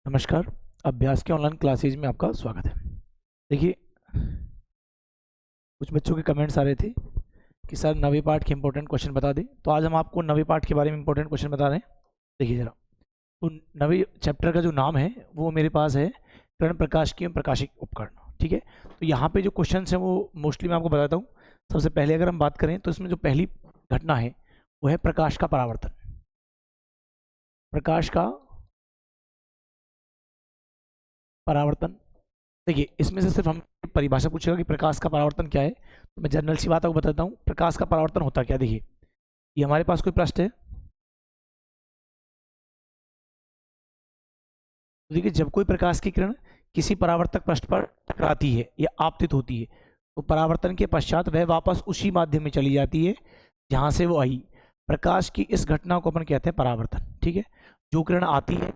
नमस्कार। अभ्यास के ऑनलाइन क्लासेज में आपका स्वागत है। देखिए, कुछ बच्चों के कमेंट्स आ रहे थे कि सर नवे पाठ के इंपॉर्टेंट क्वेश्चन बता दें, तो आज हम आपको नवे पाठ के बारे में इंपॉर्टेंट क्वेश्चन बता रहे हैं। देखिए जरा, तो नवे चैप्टर का जो नाम है वो मेरे पास है किरण प्रकाशिकी एवं प्रकाशिक उपकरण। ठीक है, तो यहाँ पे जो क्वेश्चन हैं वो मोस्टली मैं आपको बताता हूँ। सबसे पहले अगर हम बात करें तो इसमें जो पहली घटना है वो है प्रकाश का परावर्तन। प्रकाश का परावर्तन, देखिए इसमें से सिर्फ हम परिभाषा पूछेगा कि प्रकाश का परावर्तन क्या है, तो मैं जनरल सी बात आपको बताता हूँ। प्रकाश का परावर्तन होता क्या, देखिए ये हमारे पास कोई पृष्ठ है, तो देखिए जब कोई प्रकाश की किरण किसी परावर्तक पृष्ठ पर टकराती है या आपतित होती है तो परावर्तन के पश्चात वह वापस उसी माध्यम में चली जाती है जहां से वो आई। प्रकाश की इस घटना को अपन कहते हैं परावर्तन। ठीक है, जो किरण आती है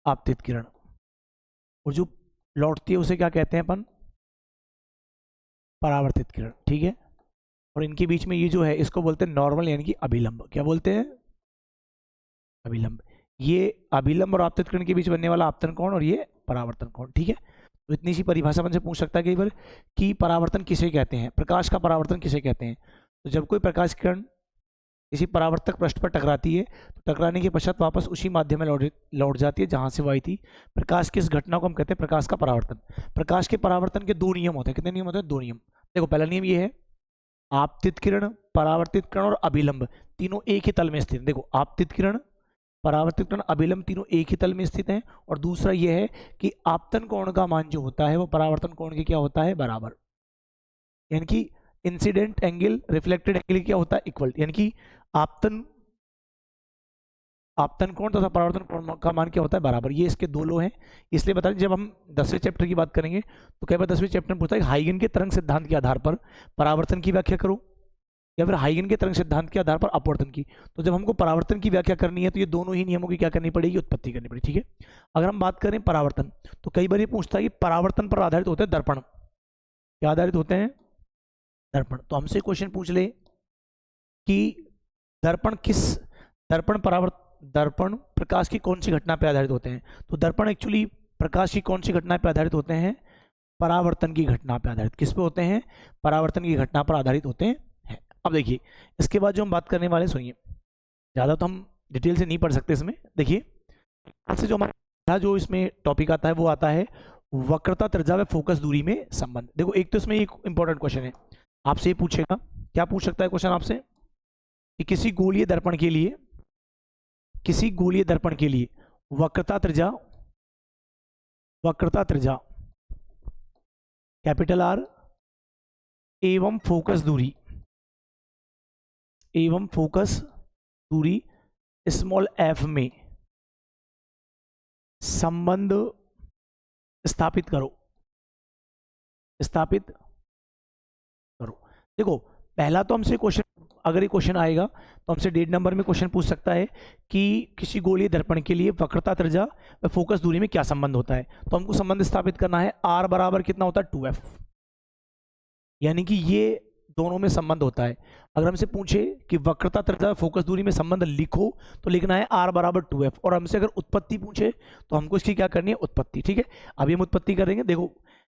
आपतित किरण, और जो लौटती है उसे क्या कहते हैं अपन, परावर्तित किरण। ठीक है, और इनके बीच में ये जो है इसको बोलते हैं नॉर्मल यानी कि अभिलंब। क्या बोलते हैं? अभिलंब। ये अभिलंब और आपतित किरण के बीच बनने वाला आपतन कोण और ये परावर्तन कोण। ठीक है, तो इतनी सी परिभाषा मन से पूछ सकता है कई बार कि परावर्तन किसे कहते हैं, प्रकाश का परावर्तन किसे कहते हैं। तो जब कोई प्रकाश किरण किसी परावर्तक पृष्ठ पर टकराती है तो टकराने के पश्चात वापस उसी माध्यम में लौट जाती है जहां से वो आई थी। प्रकाश की इस घटना को हम कहते हैं प्रकाश का परावर्तन। प्रकाश के परावर्तन के दो नियम होते हैं। कितने नियम होते हैं? दो नियम। देखो, पहला नियम ये है, आपतित किरण, परावर्तित किरण और अभिलंब तीनों एक ही तल में स्थित हैं। देखो, आपतित किरण, परावर्तित किरण, अभिलंब तीनों एक ही तल में स्थित हैं। और दूसरा यह है कि आपतन कोण का मान जो होता है वो परावर्तन कोण के क्या होता है, बराबर। यानी कि इंसिडेंट एंगल रिफ्लेक्टेड एंगल क्या होता है, इक्वल। यानी कि आपतन आपतन कोण तथा परावर्तन कोण का मान क्या होता है, बराबर। ये इसके दो लॉ हैं। इसलिए बता दें, जब हम 10वें चैप्टर की बात करेंगे तो कई बार 10वें चैप्टर में पूछता है कि हाइगन के तरंग सिद्धांत के आधार पर परावर्तन की व्याख्या करो, या फिर हाइगन के तरंग सिद्धांत के आधार पर अपवर्तन की। तो जब हमको परावर्तन की व्याख्या करनी है तो ये दोनों ही नियमों की क्या करनी पड़ेगी, उत्पत्ति करनी पड़ेगी। ठीक है, अगर हम बात करें परावर्तन, तो कई बार ये पूछता है कि परावर्तन पर आधारित होते हैं दर्पण। क्या आधारित होते हैं? दर्पण। तो हमसे क्वेश्चन पूछ ले कि दर्पण किस दर्पण प्रकाश की कौन सी घटना पर आधारित होते हैं। तो दर्पण एक्चुअली प्रकाश की कौन सी घटना पर आधारित होते हैं, परावर्तन की घटना पर आधारित। किस पे होते हैं? परावर्तन की घटना पर आधारित होते हैं। अब देखिए, इसके बाद जो हम बात करने वाले, सुनिए, ज़्यादा तो हम डिटेल से नहीं पढ़ सकते इसमें। देखिए, से जो हमारा जो इसमें टॉपिक आता है वो आता है वक्रता, त्रिज्या व फोकस दूरी में संबंध। देखो, एक तो इसमें एक इंपॉर्टेंट क्वेश्चन है, आपसे ये पूछेगा, क्या पूछ सकता है क्वेश्चन आपसे, कि किसी गोलीय दर्पण के लिए वक्रता त्रिज्या कैपिटल आर एवं फोकस दूरी स्मॉल एफ में संबंध स्थापित करो। देखो, पहला तो हमसे क्वेश्चन, अगर ये क्वेश्चन आएगा तो हमसे 1.5 नंबर में क्वेश्चन पूछ सकता है कि किसी गोलीय दर्पण के लिए वक्रता, त्रिज्या व फोकस दूरी में क्या संबंध होता है। तो हमको संबंध स्थापित करना है, आर बराबर कितना होता है, 2f। यानी कि ये दोनों में संबंध होता है। अगर हमसे पूछे कि वक्रता, त्रिज्या व फोकस दूरी में संबंध लिखो तो लिखना है r बराबर 2f। और हमसे अगर उत्पत्ति पूछे तो हमको इसकी क्या करनी है, उत्पत्ति। ठीक है, अभी हम उत्पत्ति करेंगे। देखो,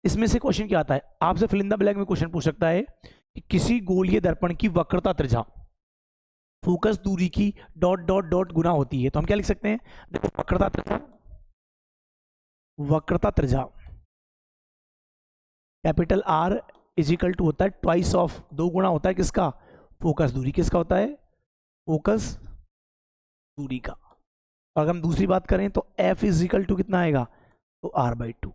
इसमें से क्वेश्चन क्या आता है, आपसे फिल इन द ब्लैंक में क्वेश्चन पूछ सकता है कि किसी गोलीय दर्पण की वक्रता, त्रिज्या, फोकस दूरी की डॉट डॉट डॉट गुना होती है। तो हम क्या लिख सकते हैं, देखो, वक्रता त्रिज्या कैपिटल R इजिकल टू होता है ट्वाइस ऑफ, दो गुना होता है किसका, फोकस दूरी। किसका होता है? फोकस दूरी का। और अगर हम दूसरी बात करें तो F इजिकल टू कितना आएगा, तो R/2।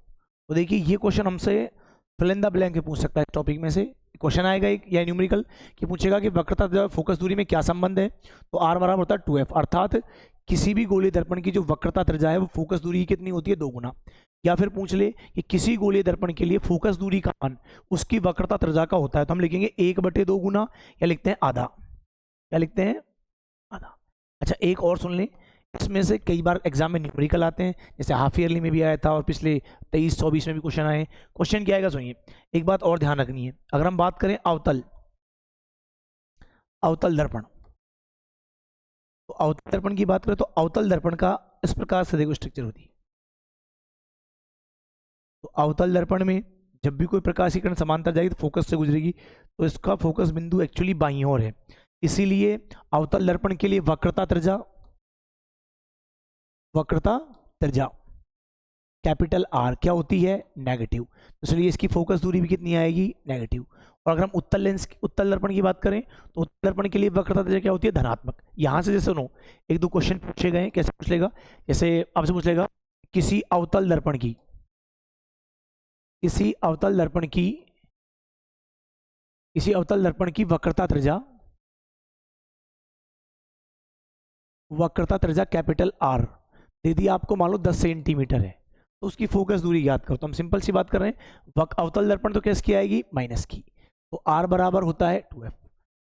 तो देखिए, ये क्वेश्चन हमसे फिल इन द ब्लैंक पूछ सकता है। इस टॉपिक में से क्वेश्चन आएगा एक, या न्यूमेरिकल, कि पूछेगा कि वक्रता त्रिज्या फोकस दूरी में क्या संबंध है। तो R बराबर होता है 2f, अर्थात किसी भी गोलीय दर्पण की जो वक्रता त्रिज्या है वो फोकस दूरी कितनी होती है, 2 गुना। या फिर पूछ ले कि किसी गोलीय दर्पण के लिए फोकस दूरी का मान उसकी वक्रता त्रिज्या का होता है, तो हम लिखेंगे 1/2 गुना, या लिखते हैं आधा। क्या लिखते हैं? आधा। अच्छा, एक और सुन लें, इसमें से कई बार एग्जाम में न्यूमेरिकल आते हैं, जैसे हाफ ईयरली में भी आया था और पिछले 23-24 में भी क्वेश्चन आए। क्वेश्चन क्या आएगा, सुनिए, एक बात और ध्यान रखनी है। अगर हम बात करें अवतल दर्पण, तो अवतल दर्पण की बात करें तो अवतल दर्पण का इस प्रकार से देखो स्ट्रक्चर होती है। तो अवतल दर्पण में जब भी कोई प्रकाश की किरण समांतर जाएगी तो फोकस से गुजरेगी, तो इसका फोकस बिंदु एक्चुअली बाईं ओर है। इसीलिए अवतल दर्पण के लिए वक्रता त्रिज्या कैपिटल आर क्या होती है, नेगेटिव। इसलिए इसकी फोकस दूरी भी कितनी आएगी, नेगेटिव। और अगर हम उत्तल दर्पण की बात करें तो उत्तल दर्पण के लिए वक्रता त्रिज्या क्या होती है, धनात्मक। यहां से जैसे सुनो एक दो क्वेश्चन पूछे गए, कैसे पूछ लेगा, जैसे आपसे पूछ लेगा किसी अवतल दर्पण की वक्रता त्रिज्या कैपिटल आर दे दी आपको, मान लो 10 सेंटीमीटर है, तो उसकी फोकस दूरी याद करो। तो हम सिंपल सी बात कर रहे हैं, अवतल दर्पण तो किसकी आएगी, माइनस की, तो आर बराबर होता है 2f।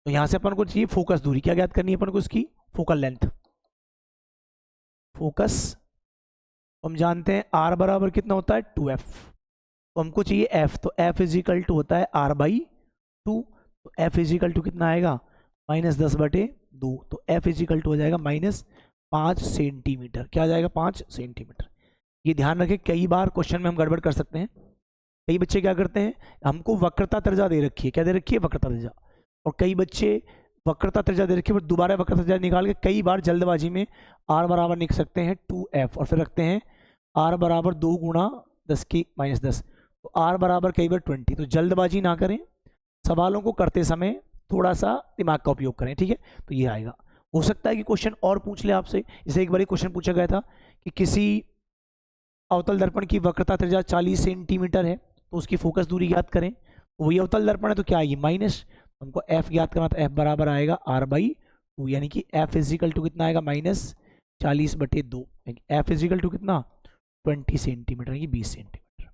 तो यहां से अपन को चाहिए फोकस दूरी, क्या याद करनी है अपन को, उसकी फोकल लेंथ। फोकस हम जानते हैं आर बराबर कितना होता है 2f, तो हमको चाहिए f, तो f इज इक्वल टू होता है r/2। तो f इज इक्वल टू कितना आएगा, -10/2। तो f इज इक्वल टू हो जाएगा -5 सेंटीमीटर। क्या आ जाएगा, 5 सेंटीमीटर। ये ध्यान रखें, कई बार क्वेश्चन में हम गड़बड़ कर सकते हैं। कई बच्चे क्या करते हैं, हमको वक्रता त्रिज्या दे रखी है, क्या दे रखी है, वक्रता त्रिज्या, और कई बच्चे वक्रता त्रिज्या दे रखी है, फिर दोबारा वक्रता त्रिज्या निकाल के कई बार जल्दबाजी में r बराबर लिख सकते हैं 2f, और फिर रखते हैं r बराबर 2 गुणा 10 की -10, तो r बराबर कई बार 20। तो जल्दबाजी ना करें, सवालों को करते समय थोड़ा सा दिमाग का उपयोग करें, ठीक है। तो ये आएगा। हो सकता है कि क्वेश्चन और पूछ ले आपसे, जैसे एक बार क्वेश्चन पूछा गया था कि किसी अवतल दर्पण की वक्रता त्रिज्या 40 सेंटीमीटर है, तो उसकी फोकस दूरी याद करें। वही अवतल दर्पण है तो क्या आएगी, माइनस, हमको f याद करना, तो f बराबर आएगा r/2, यानी कि f इजिकल टू कितना आएगा, -40/2। f इजिकल टू कितना, 20 सेंटीमीटर, यानी 20 सेंटीमीटर।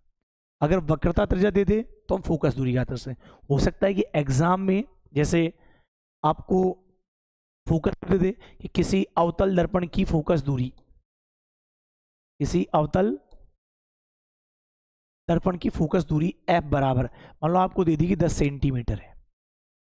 अगर वक्रता त्रिज्या दे दे तो हम फोकस दूरी याद कर सकते हैं। हो सकता है कि एग्जाम में जैसे आपको फोकस दे दे कि किसी अवतल दर्पण की फोकस दूरी, किसी अवतल दर्पण की फोकस दूरी f बराबर, मान लो आपको दे दी कि 10 सेंटीमीटर है,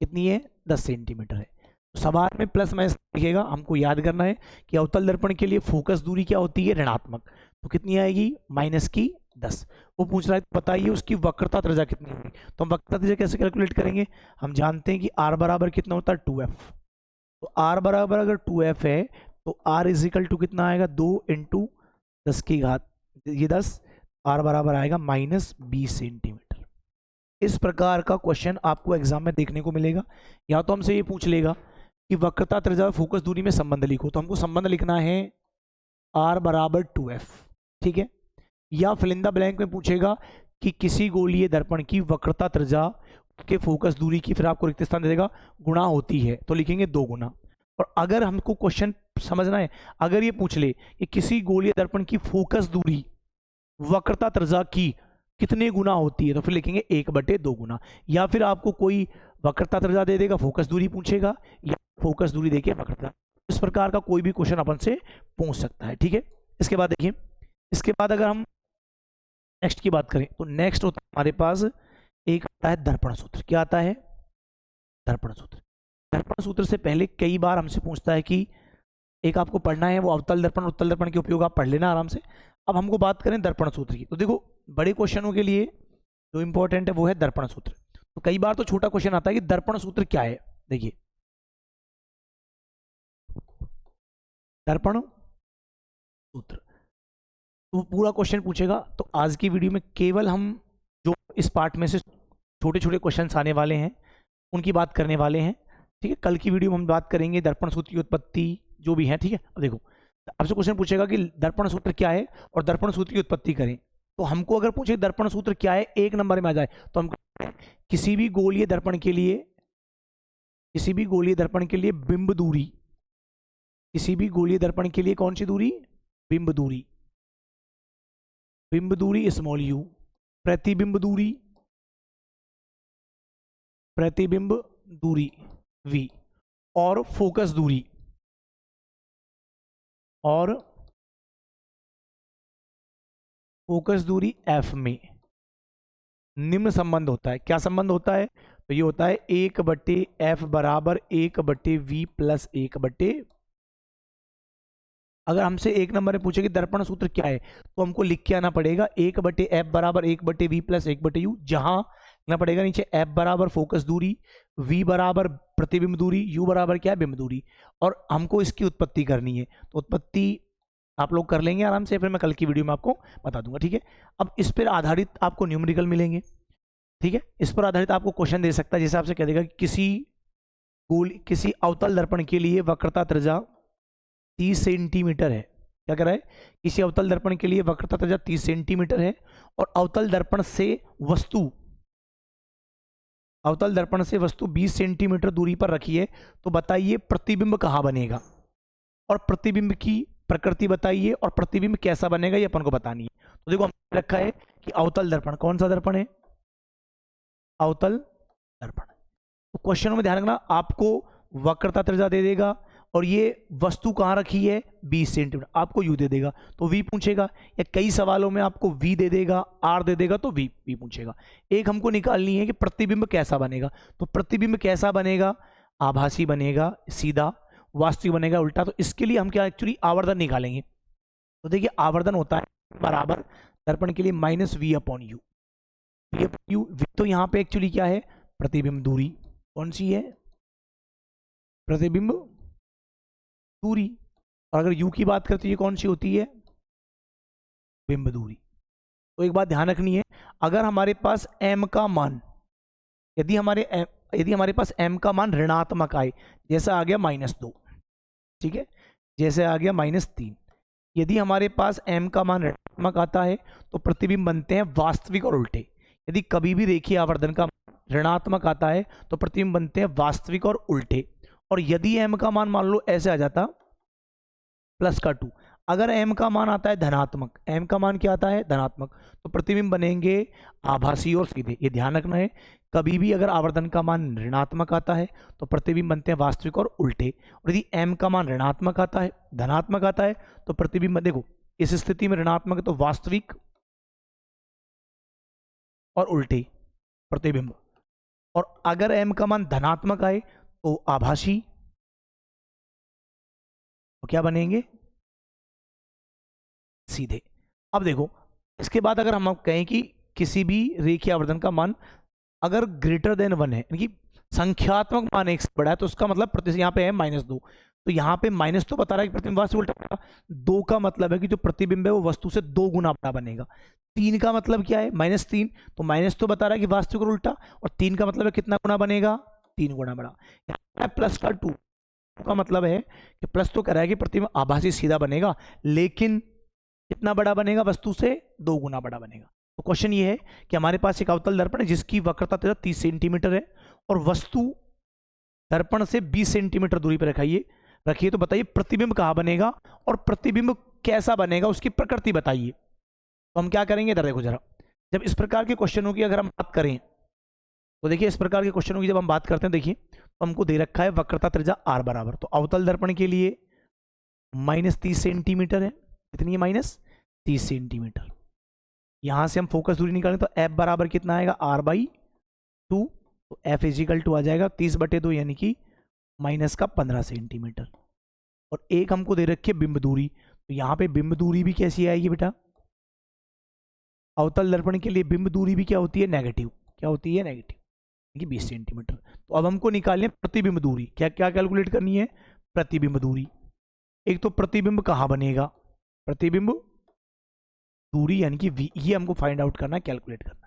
कितनी है, 10 सेंटीमीटर है। तो सवाल में प्लस माइनस लिखेगा, हमको याद करना है कि अवतल दर्पण के लिए फोकस दूरी क्या होती है, ऋणात्मक, तो कितनी आएगी, -10। वो पूछ रहा है बताइए उसकी वक्रता त्रिज्या कितनी होगी। तो हम वक्रता त्रिज्या कैसे कैलकुलेट करेंगे, हम जानते हैं कि r बराबर कितना होता है, 2f। तो r बराबर अगर 2f है तो r इजिकल टू कितना आएगा, 2 × 10 की घात, ये 10, r बराबर आएगा -20 सेंटीमीटर। इस प्रकार का क्वेश्चन आपको एग्जाम में देखने को मिलेगा। या तो हमसे ये पूछ लेगा कि वक्रता त्रिज्या फोकस दूरी में संबंध लिखो, तो हमको संबंध लिखना है r बराबर 2f, ठीक है। या फिलिंदा ब्लैंक में पूछेगा कि किसी गोलीय दर्पण की वक्रता त्रिज्या के फोकस दूरी की, फिर आपको रिक्त स्थान दे देगा, गुणा होती है, तो लिखेंगे 2 गुना। और अगर हमको क्वेश्चन समझना है, अगर ये पूछ ले कि किसी गोलीय दर्पण की फोकस दूरी वक्रता त्रिज्या की कितने गुना होती है, तो फिर लिखेंगे 1/2 गुना। या फिर आपको कोई वक्रता त्रिज्या दे देगा, फोकस दूरी पूछेगा, या फोकस दूरी देके वक्रता, इस प्रकार का कोई भी क्वेश्चन अपन से पूछ सकता है, ठीक है। इसके बाद देखिए, इसके बाद अगर हम नेक्स्ट की बात करें तो नेक्स्ट होता है हमारे पास एक आता है दर्पण सूत्र। क्या आता है, दर्पण सूत्र। दर्पण सूत्र से पहले कई बार हमसे पूछता है कि एक आपको पढ़ना है, वो अवतल दर्पण उत्तल दर्पण के उपयोग आप पढ़ लेना आराम से। अब हमको बात करें दर्पण सूत्र की, तो देखो बड़े क्वेश्चनों के लिए जो इंपॉर्टेंट है वो है दर्पण सूत्र। तो कई बार तो छोटा क्वेश्चन आता है कि दर्पण सूत्र क्या है। देखिए दर्पण सूत्र, तो पूरा क्वेश्चन पूछेगा। तो आज की वीडियो में केवल हम जो इस पार्ट में से छोटे छोटे क्वेश्चंस आने वाले हैं उनकी बात करने वाले हैं, ठीक है। कल की वीडियो में हम बात करेंगे दर्पण सूत्र की उत्पत्ति जो भी है, ठीक है। अब देखो आपसे क्वेश्चन पूछेगा कि दर्पण सूत्र क्या है और दर्पण सूत्र की उत्पत्ति करें, तो हमको अगर पूछे दर्पण सूत्र क्या है, एक नंबर में आ जाए, तो हम किसी भी गोलीय दर्पण के लिए, किसी भी गोलीय दर्पण के लिए बिंब दूरी, किसी भी गोलीय दर्पण के लिए कौन सी दूरी, बिंब दूरी, बिंब दूरी स्मॉल u, प्रतिबिंब दूरी, प्रतिबिंब दूरी v, और फोकस दूरी, और फोकस दूरी f में निम्न संबंध होता है। क्या संबंध होता है, तो ये होता है 1/f बराबर 1/v प्लस 1/v। अगर हमसे 1 नंबर में पूछे कि दर्पण सूत्र क्या है, तो हमको लिख के आना पड़ेगा 1/f बराबर 1/v प्लस 1/u, जहां लिखना पड़ेगा नीचे f बराबर फोकस दूरी, v बराबर प्रतिबिंब दूरी, u बराबर क्या है, बिंब दूरी, और हमको इसकी उत्पत्ति करनी है। तो उत्पत्ति आप लोग कर लेंगे आराम से, फिर मैं कल की वीडियो में आपको बता दूंगा, ठीक है। अब इस पर आधारित आपको न्यूमेरिकल मिलेंगे, ठीक है। इस पर आधारित आपको क्वेश्चन दे सकता है, जैसे आपसे कह देगा कि किसी अवतल दर्पण के लिए वक्रता त्रिज्या 30 सेंटीमीटर है। क्या कह रहा है, किसी अवतल दर्पण के लिए वक्रता त्रिज्या 30 सेंटीमीटर है और अवतल दर्पण से वस्तु 20 सेंटीमीटर दूरी पर रखी है, तो बताइए प्रतिबिंब कहाँ बनेगा और प्रतिबिंब की प्रकृति बताइए और प्रतिबिंब कैसा बनेगा, ये अपन को बतानी है। तो देखो हमने रखा है कि अवतल दर्पण, कौन सा दर्पण है, अवतल दर्पण। तो क्वेश्चनों में ध्यान रखना, आपको वक्रता त्रिज्या दे देगा और ये वस्तु कहाँ रखी है 20 सेंटीमीटर, आपको यू दे देगा तो वी पूछेगा, या कई सवालों में आपको वी दे देगा, आर दे देगा तो वी पूछेगा। एक हमको निकालनी है कि प्रतिबिंब कैसा बनेगा। तो प्रतिबिंब कैसा बनेगा, आभासी बनेगा, सीधा, वास्तविक बनेगा, उल्टा। तो इसके लिए हम क्या एक्चुअली आवर्धन निकालेंगे। तो देखिए आवर्धन होता है बराबर दर्पण के लिए -v/u। वी तो यहाँ पे एक्चुअली क्या है, प्रतिबिंब दूरी। कौन सी है, प्रतिबिंब दूरी। और अगर u की बात करते हैं, कौन सी होती है, बिंब दूरी। तो एक बात ध्यान रखनी है, अगर हमारे पास m का मान, यदि हमारे पास m का मान ऋणात्मक आए, जैसा आ गया -2, ठीक है, जैसे आ गया -3, यदि हमारे पास m का मान ऋणात्मक आता है तो प्रतिबिंब बनते हैं वास्तविक और उल्टे। यदि कभी भी रेखीय आवर्धन का ऋणात्मक आता है तो प्रतिबिंब बनते हैं वास्तविक और उल्टे। और यदि m का मान मान लो ऐसे आ जाता +2, अगर m का मान आता है धनात्मक, m का मान क्या आता है धनात्मक, तो प्रतिबिंब बनेंगे आभासी और सीधे। ये ध्यान रखना है, कभी भी अगर आवर्धन का मान ऋणात्मक आता है तो प्रतिबिंब बनते हैं वास्तविक और उल्टे। और यदि m का मान ऋणात्मक आता है, धनात्मक आता है, तो प्रतिबिंब, देखो इस स्थिति में ऋणात्मक तो वास्तविक और उल्टे प्रतिबिंब, और अगर m का मान धनात्मक आए तो आभासी, तो क्या बनेंगे, सीधे। अब देखो इसके बाद अगर हम कहें कि किसी भी रेखीय आवर्धन का मान अगर ग्रेटर देन 1 है, यानी कि संख्यात्मक मान 1 से बड़ा है, तो उसका मतलब प्रतिशत यहाँ पे है -2, तो यहाँ पे माइनस तो बता रहा है कि प्रतिबिंब वास्तविक उल्टा बनेगा। 2 का मतलब है कि जो प्रतिबिंब है वो वस्तु से 2 गुना बड़ा बनेगा। 3 का मतलब क्या है, -3, तो माइनस तो बता रहा है कि वास्तविक और उल्टा, और 3 का मतलब है कितना गुना बनेगा, 3 गुना बड़ा। यहाँ प्लस का 2 का मतलब है कि प्लस तो कह रहा है कि प्रतिबिंब आभासी सीधा बनेगा, लेकिन कितना बड़ा बनेगा, वस्तु से 2 गुना बड़ा बनेगा। तो क्वेश्चन ये है कि हमारे पास एक अवतल दर्पण है जिसकी वक्रता 30 सेंटीमीटर है और वस्तु दर्पण से 20 सेंटीमीटर दूरी पर रखिए, तो बताइए प्रतिबिंब कहाँ बनेगा और प्रतिबिंब कैसा बनेगा, उसकी प्रकृति बताइए। तो हम क्या करेंगे, इधर देखो जरा, जब इस प्रकार के क्वेश्चनों की अगर हम बात करें, तो देखिए इस प्रकार के क्वेश्चनों की जब हम बात करते हैं, देखिए तो हमको दे रखा है वक्रता त्रिज्या r बराबर, तो अवतल दर्पण के लिए -30 सेंटीमीटर है, कितनी है, -30 सेंटीमीटर। यहां से हम फोकस दूरी निकालें तो f बराबर कितना आएगा, r/2, तो f इजिकल टू आ जाएगा 30/2 यानी कि -15 सेंटीमीटर। और एक हमको दे रखी है बिंब दूरी, तो यहाँ पे बिंब दूरी भी कैसी आएगी बेटा, अवतल दर्पण के लिए बिंब दूरी भी क्या होती है, नेगेटिव। क्या होती है, नेगेटिव, 20 सेंटीमीटर। तो अब हमको निकालनी है प्रतिबिंब दूरी। क्या क्या कैलकुलेट करनी है, प्रतिबिंब दूरी। एक तो प्रतिबिंब कहाँ बनेगा, प्रतिबिंब दूरी यानी कि v, ये हमको फाइंड आउट करना है, कैलकुलेट करना है।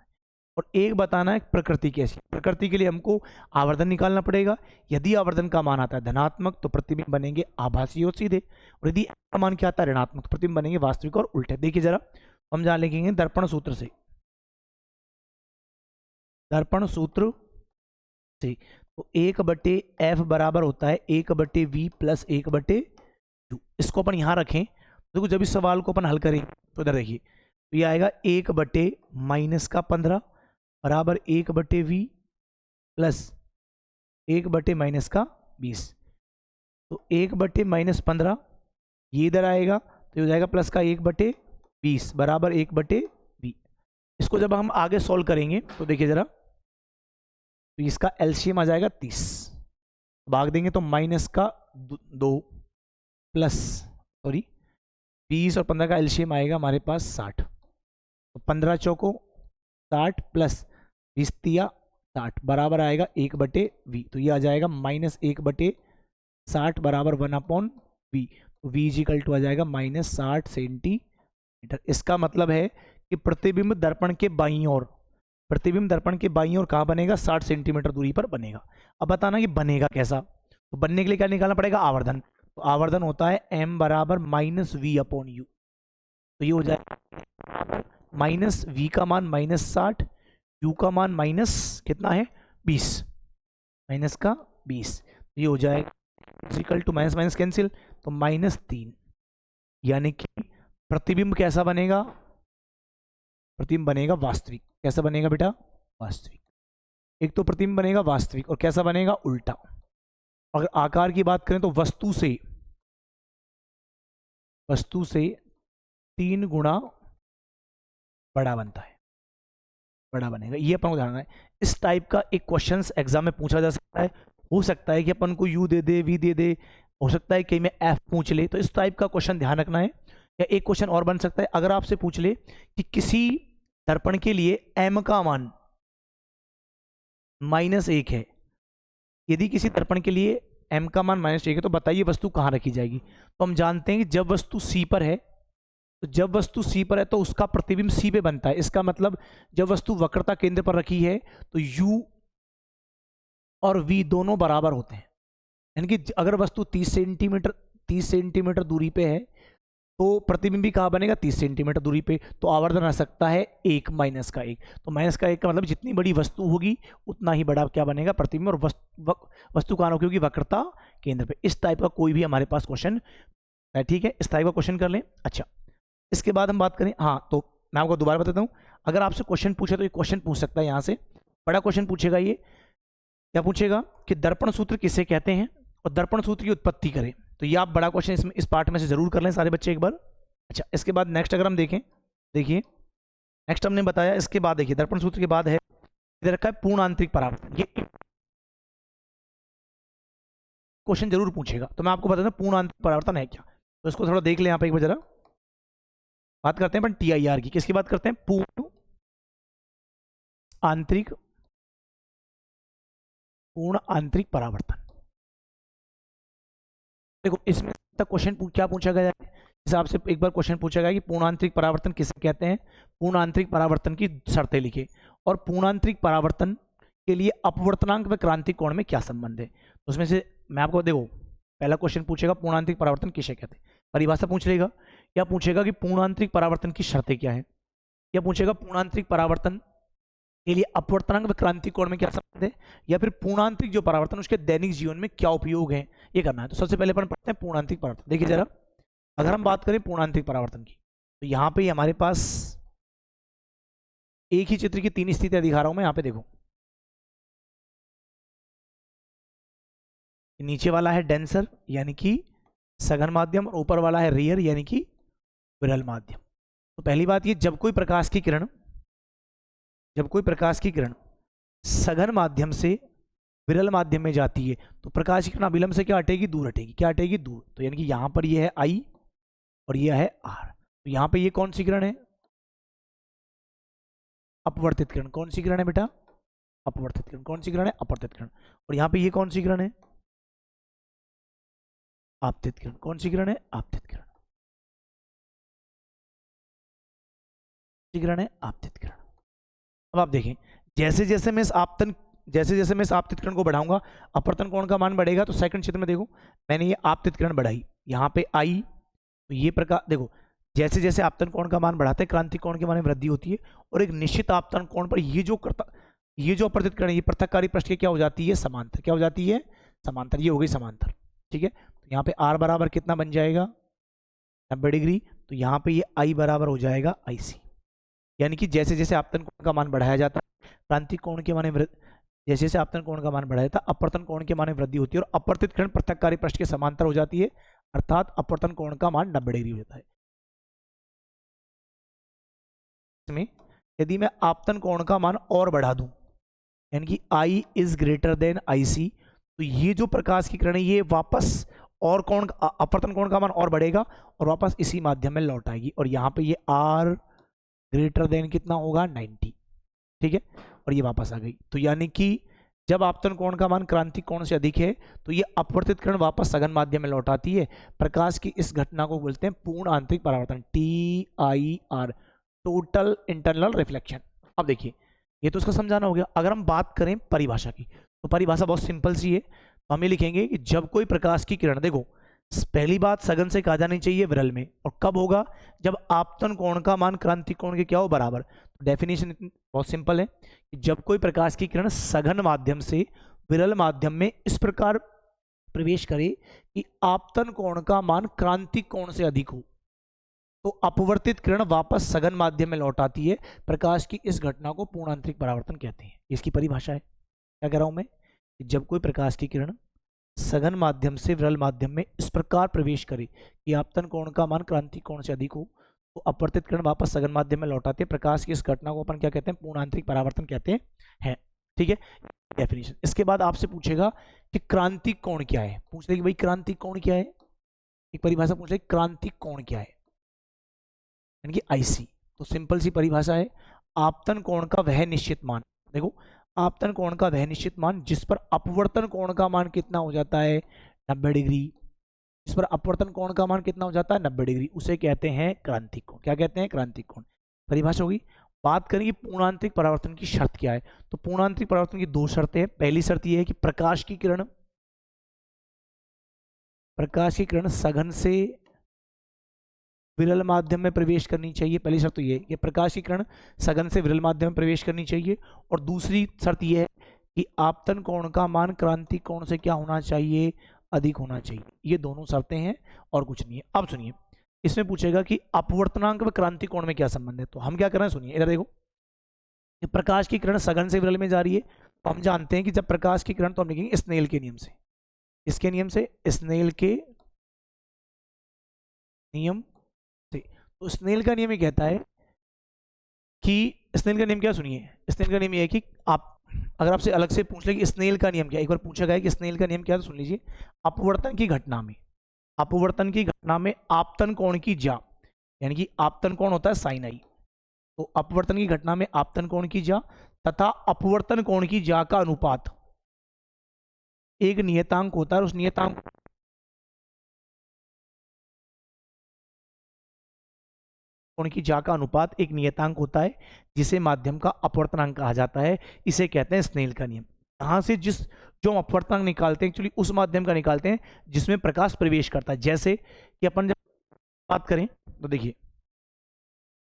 और एक बताना है प्रकृति कैसी। प्रकृति के लिए हमको आवर्धन निकालना पड़ेगा। यदि आवर्धन का मान आता है धनात्मक तो प्रतिबिंब बनेंगे आभासी और सीधे, और यदि मान क्या आता है ऋणात्मक तो प्रतिबिंब बनेंगे वास्तविक और उल्टे। देखिए जरा हम जहां लिखेंगे दर्पण सूत्र से, दर्पण सूत्र से, तो 1/f बराबर होता है 1/v प्लस 1/u। इसको अपन यहां रखें, देखो जब इस सवाल को अपन हल करेंगे तो इधर देखिए, तो ये आएगा 1/-15 बराबर 1/v प्लस 1/-20। तो 1/-15 ये इधर आएगा, तो ये हो जाएगा प्लस का 1/20 बराबर 1/v। इसको जब हम आगे सॉल्व करेंगे तो देखिए जरा, तो इसका एलसीएम आ जाएगा 30, भाग देंगे तो -2 प्लस 20 और 15 का एलसीएम आएगा हमारे पास 60। तो 15 चौको 60 प्लस 20 तिया 60 बराबर आएगा 1/v। तो ये आ जाएगा -1/60 बराबर 1/v। तो v इक्वल टू आ जाएगा -60 सेंटीमीटर। इसका मतलब है कि प्रतिबिंब दर्पण के बाईं ओर, प्रतिबिंब दर्पण के बाईं ओर कहाँ बनेगा, 60 सेंटीमीटर दूरी पर बनेगा। अब बताना कि बनेगा कैसा, तो बनने के लिए क्या निकालना पड़ेगा, आवर्धन। तो आवर्धन होता है m बराबर -v/u। तो ये हो जाएगा -v का मान -60, u का मान माइनस कितना है 20, माइनस का 20। तो ये हो जाएगा equal to minus minus cancel, तो -3। यानी कि प्रतिबिंब कैसा बनेगा, प्रतिबिंब बनेगा वास्तविक। कैसा बनेगा बेटा, वास्तविक। एक तो प्रतिबिंब बनेगा वास्तविक और कैसा बनेगा, उल्टा। अगर आकार की बात करें तो वस्तु से 3 गुना बड़ा बनता है, बड़ा बनेगा। ये अपन को ध्यान है। इस टाइप का एक क्वेश्चंस एग्जाम में पूछा जा सकता है। हो सकता है कि अपन को u दे दे, v दे दे, हो सकता है कहीं में f पूछ ले। तो इस टाइप का क्वेश्चन ध्यान रखना है। या एक क्वेश्चन और बन सकता है, अगर आपसे पूछ ले कि किसी दर्पण के लिए m का मान -1 है, यदि किसी दर्पण के लिए m का मान -1 है, तो बताइए वस्तु कहाँ रखी जाएगी। तो हम जानते हैं कि जब वस्तु c पर है, तो जब वस्तु C पर है तो उसका प्रतिबिंब C पे बनता है। इसका मतलब जब वस्तु वक्रता केंद्र पर रखी है तो U और V दोनों बराबर होते हैं। यानी कि अगर वस्तु 30 सेंटीमीटर दूरी पे है तो प्रतिबिंब भी कहाँ बनेगा, 30 सेंटीमीटर दूरी पे। तो आवर्धन आ सकता है 1 -1। तो -1 का मतलब जितनी बड़ी वस्तु होगी उतना ही बड़ा क्या बनेगा, प्रतिबिंब। और वस्तु कहाँ रखी होगी, वक्रता केंद्र पे। इस टाइप का कोई भी हमारे पास क्वेश्चन है, ठीक है, इस टाइप का क्वेश्चन कर लें। अच्छा, इसके बाद हम बात करें, हाँ तो मैं आपको दोबारा बताता हूँ, अगर आपसे क्वेश्चन पूछे तो ये क्वेश्चन पूछ सकता है यहाँ से, बड़ा क्वेश्चन पूछेगा। ये क्या पूछेगा कि दर्पण सूत्र किसे कहते हैं और दर्पण सूत्र की उत्पत्ति करें। तो ये आप बड़ा क्वेश्चन इसमें इस पार्ट में से जरूर कर लें सारे बच्चे एक बार। अच्छा, इसके बाद नेक्स्ट अगर हम देखें, देखिए नेक्स्ट हमने बताया, इसके बाद देखिए दर्पण सूत्र के बाद है इधर रखा है पूर्ण आंतरिक परावर्तन। ये क्वेश्चन जरूर पूछेगा। तो मैं आपको बताता हूँ पूर्ण आंतरिक परावर्तन है क्या। तो इसको थोड़ा देख लें यहाँ पे एक बार जरा। बात करते हैं अपन TIR की। किसकी बात करते हैं, पूर्ण आंतरिक परावर्तन। देखो इसमें तक क्वेश्चन क्या पूछा गया है, हिसाब से एक बार क्वेश्चन पूछा गया कि पूर्ण आंतरिक परावर्तन किसे कहते हैं, पूर्ण आंतरिक परावर्तन की शर्तें लिखे, और पूर्ण आंतरिक परावर्तन के लिए अपवर्तनांक व क्रांतिक कोण में क्या संबंध है। तो उसमें से मैं आपको देखो, पहला क्वेश्चन पूछेगा पूर्ण आंतरिक परावर्तन किसे कहते हैं, परिभाषा पूछ लेगा, या पूछेगा कि पूर्ण आंतरिक परावर्तन की शर्तें क्या है, या पूछेगा पूर्ण आंतरिक परावर्तन के लिए अपवर्तनांक व क्रांतिक कोण में क्या संबंध है, या फिर पूर्णांतरिक जो परावर्तन उसके दैनिक जीवन में क्या उपयोग है, ये करना है। तो सबसे पहले अपन पढ़ते हैं पूर्णांतरिक परावर्तन। देखिए जरा, अगर हम बात करें पूर्णांतरिक परावर्तन की, तो यहाँ पे हमारे पास एक ही चित्र की 3 स्थितियां दिखा रहा हूं मैं। यहाँ पे देखो, नीचे वाला है डेंसर यानी कि सघन माध्यम, और ऊपर वाला है रेयर यानी कि विरल माध्यम। तो पहली बात ये, जब कोई प्रकाश की किरण सघन माध्यम से विरल माध्यम में जाती है तो प्रकाश की किरण अभिलंब से क्या हटेगी, दूर हटेगी। क्या हटेगी, दूर। तो यानी कि यहाँ पर ये है I और ये है R। तो यहाँ पे ये कौन सी किरण है, अपवर्तित किरण। कौन सी किरण है बेटा, अपवर्तित किरण। कौन सी किरण है, अपवर्तित किरण। और यहाँ पे ये कौन सी किरण है, आपतित किरण। कौन सी किरण है, आपतित किरण। किरण है आपतित किरण। अब आप देखें, जैसे जैसे मैं इस आपतित किरण को बढ़ाऊंगा, अपवर्तन कोण का मान बढ़ेगा। तो सेकंड चित्र में देखो, मैंने ये आपतित किरण बढ़ाई, यहाँ पे आई, तो ये प्रकार देखो, जैसे जैसे आपतन कोण का मान बढ़ाते हैं क्रांतिक कोण के मान में वृद्धि होती है, और एक निश्चित आपतन कोण पर ये जो अपवर्तित किरण, ये पृथककारी पृष्ठ की क्या हो जाती है, समांतर। क्या हो जाती है, समांतर। ये हो गई समांतर, ठीक है। तो यहाँ पे R बराबर कितना बन जाएगा, 90 डिग्री। तो यहाँ पे ये I बराबर हो जाएगा IC। यानी कि जैसे जैसे आपतन कोण का मान बढ़ाया जाता है, क्रांतिक कोण के मान में जैसे जैसे आपतन कोण का मान बढ़ाया जाता है, अपवर्तन कोण के मान में वृद्धि होती है, और अपवर्तित किरण पृथककारी पृष्ठ के समांतर हो जाती है, अर्थात अपवर्तन कोण का मान 90 डिग्री हो जाता है। इसमें यदि मैं आपतन कोण का मान और बढ़ा दूं, यानी कि I is greater than IC, तो ये जो प्रकाश की किरण है ये वापस और कोण अपवर्तन कोण का मान और बढ़ेगा और वापस इसी माध्यम में लौट आएगी, और यहाँ पे ये r ग्रेटर देन कितना होगा 90, ठीक है, और ये वापस आ गई। तो यानी कि जब आपतन कोण का मान क्रांतिक कोण से अधिक है तो ये अपवर्तित किरण वापस सघन माध्यम में लौट आती है। प्रकाश की इस घटना को बोलते हैं पूर्ण आंतरिक परावर्तन, TIR, टोटल इंटरनल रिफ्लेक्शन। अब देखिए ये तो उसका समझाना हो गया। अगर हम बात करें परिभाषा की तो परिभाषा बहुत सिंपल सी है। तो हम ये लिखेंगे कि जब कोई प्रकाश की किरण, देखो पहली बात सघन से कहा जानी चाहिए विरल में, और कब होगा जब आपतन कोण का मान क्रांतिक कोण के क्या हो बराबर। तो डेफिनेशन बहुत सिंपल है कि जब कोई प्रकाश की किरण सघन माध्यम से विरल माध्यम में इस प्रकार प्रवेश करे कि आपतन कोण का मान क्रांतिक कोण से अधिक हो तो अपवर्तित किरण वापस सघन माध्यम में लौट आती है। प्रकाश की इस घटना को पूर्ण आंतरिक परावर्तन कहते हैं। इसकी परिभाषा है, क्या कह रहा हूं मैं, जब कोई प्रकाश की किरण सघन माध्यम से विरल माध्यम में इस प्रकार प्रवेश करे कि आपतन कोण का मान क्रांतिक कोण से अधिक हो तो अपवर्तित किरण वापस सघन माध्यम में लौटाते हैं। प्रकाश की इस घटना को अपन क्या कहते हैं, पूर्ण आंतरिक परावर्तन कहते हैं। ठीक है, डेफिनेशन। इसके बाद आपसे पूछेगा कि क्रांतिक कोण क्या है, पूछ ले कि भाई क्रांतिक कोण क्या है। एक परिभाषा पूछ ले क्रांतिक कोण क्या है, यानी कि IC। तो सिंपल सी परिभाषा है, आपतन कोण का वह निश्चित मान, देखो आपतन कोण का वह निश्चित मान जिस पर अपवर्तन कोण का मान कितना हो जाता है 90 डिग्री, जिस पर अपवर्तन कोण का मान कितना हो जाता है 90 डिग्री, उसे कहते हैं क्रांतिक कोण। क्या कहते हैं, क्रांतिक कोण। परिभाषा होगी। बात करेंगे पूर्णांतरिक परावर्तन की शर्त क्या है। तो पूर्णांतरिक परावर्तन की दो शर्तें हैं। पहली शर्त यह है कि प्रकाश की किरण सघन से विरल माध्यम में प्रवेश करनी चाहिए। पहली शर्त तो ये है कि प्रकाश की किरण सघन से विरल माध्यम में प्रवेश करनी चाहिए, और दूसरी शर्त यह है कि आपतन कोण का मान क्रांतिक कोण से क्या होना चाहिए, अधिक होना चाहिए। ये दोनों शर्तें हैं और कुछ नहीं है। अब सुनिए, इसमें पूछेगा कि अपवर्तनांक व क्रांतिक कोण में क्या संबंध है। तो हम क्या कर रहे हैं, सुनिए इधर देखो, कि प्रकाश की किरण सघन से विरल में जा रही है, तो हम जानते हैं कि जब प्रकाश की किरण, तो हम लिखेंगे स्नेल के नियम से, इसके नियम से, स्नेल के नियम से। तो स्नेल का नियम ये कहता है कि, स्नेल का नियम क्या, सुनिए स्नेल का नियम ये है कि आप अगर आपसे अलग से पूछ ले कि स्नेल का नियम क्या, एक बार पूछा गया है कि स्नेल का नियम क्या है, तो सुन लीजिए। अपवर्तन की घटना में आपतन कोण की जा, यानी कि आपतन कोण होता है साइन आई, तो अपवर्तन की घटना में आपतन कोण की जा तथा अपवर्तन कोण की जा का अनुपात एक नियतांक होता है। उस नियतांक कोण की जा का अनुपात एक नियतांक होता है जिसे माध्यम का अपवर्तनांक कहा जाता है। इसे कहते हैं स्नेल का नियम। यहाँ से जो हम अपवर्तनांक निकालते हैं एक्चुअली उस माध्यम का निकालते हैं जिसमें प्रकाश प्रवेश करता है। जैसे कि अपन जब बात करें तो देखिए,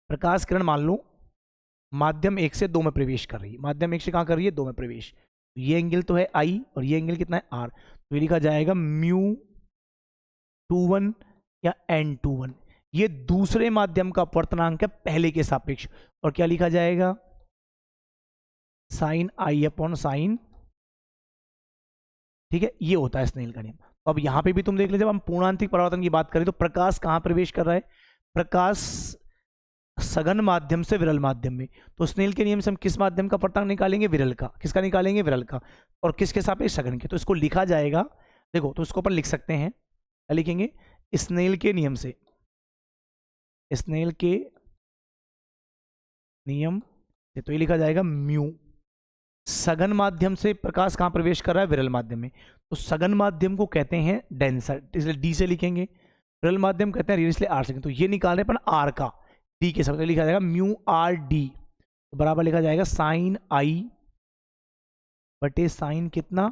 प्रकाश किरण मान लो माध्यम 1 से 2 में प्रवेश कर रही है, माध्यम 1 से कहाँ कर रही है, 2 में प्रवेश। तो ये एंगल तो है I और ये एंगल कितना है R, तो ये लिखा जाएगा μ21 या N21। ये दूसरे माध्यम का अपवर्तनांक है पहले के सापेक्ष, और क्या लिखा जाएगा, साइन I अपॉन साइन, ठीक है, ये होता है स्नेल का नियम। तो अब यहां पे भी तुम देख ले, जब हम पूर्णांतरिक परावर्तन की बात करें तो प्रकाश कहां प्रवेश कर रहा है, प्रकाश सघन माध्यम से विरल माध्यम में। तो स्नेल के नियम से हम किस माध्यम का अपवर्तनांक निकालेंगे, विरल का। किसका निकालेंगे, विरल का, और किसके सापेक्ष, सघन के। तो इसको लिखा जाएगा, देखो तो इसको अपन लिख सकते हैं, क्या लिखेंगे, स्नेल के नियम से, स्नेल के नियम से, तो ये लिखा जाएगा म्यू, सघन माध्यम से प्रकाश कहां प्रवेश कर रहा है, विरल माध्यम में। तो सघन माध्यम को कहते हैं डेंसर, इसलिए डी से लिखेंगे। विरल माध्यम कहते हैं रियल, इसलिए आर से। तो ये निकालने पर आर का डी के साथ लिखा जाएगा म्यू आर डी, तो बराबर लिखा जाएगा साइन आई बटे साइन कितना,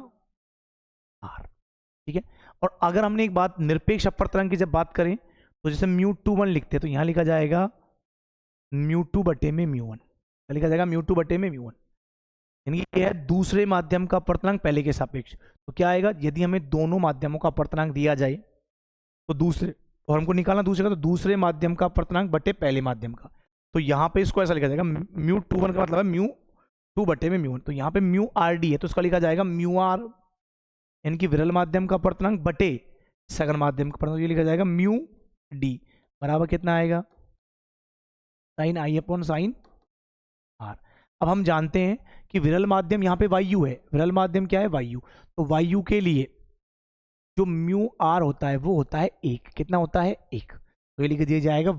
आर। ठीक है, और अगर हमने एक बात निरपेक्ष अपवर्तनांक की जब बात करें तो जैसे μ21 लिखते हैं, तो यहां लिखा जाएगा μ2 बटे में μ1, लिखा जाएगा μ2 बटे में μ1, यानी कि यह है दूसरे माध्यम का अपवर्तनांक पहले के सापेक्ष। तो क्या आएगा, यदि हमें दोनों माध्यमों का अपवर्तनांक दिया जाए तो दूसरे, और हमको निकालना दूसरे का, तो दूसरे माध्यम का अपवर्तनांक बटे पहले माध्यम का। तो यहाँ पे इसको ऐसा लिखा जाएगा, μ21 का मतलब है μ2 बटे में μ1, तो यहाँ पे म्यू आर डी है, तो इसका लिखा जाएगा म्यू आर, यानी कि विरल माध्यम का अपवर्तनांक बटे सघन माध्यम का अपवर्तनांक, ये लिखा जाएगा म्यू डी, बराबर कितना आएगा, sine i upon sine r. अब हम जानते हैं कि विरल माध्यम यहाँ पे वायु है, विरल माध्यम क्या है, वायु। तो वायु के लिए जो म्यू आर होता है वो होता है 1। कितना होता है? 1। तो ये लिख दिया जाएगा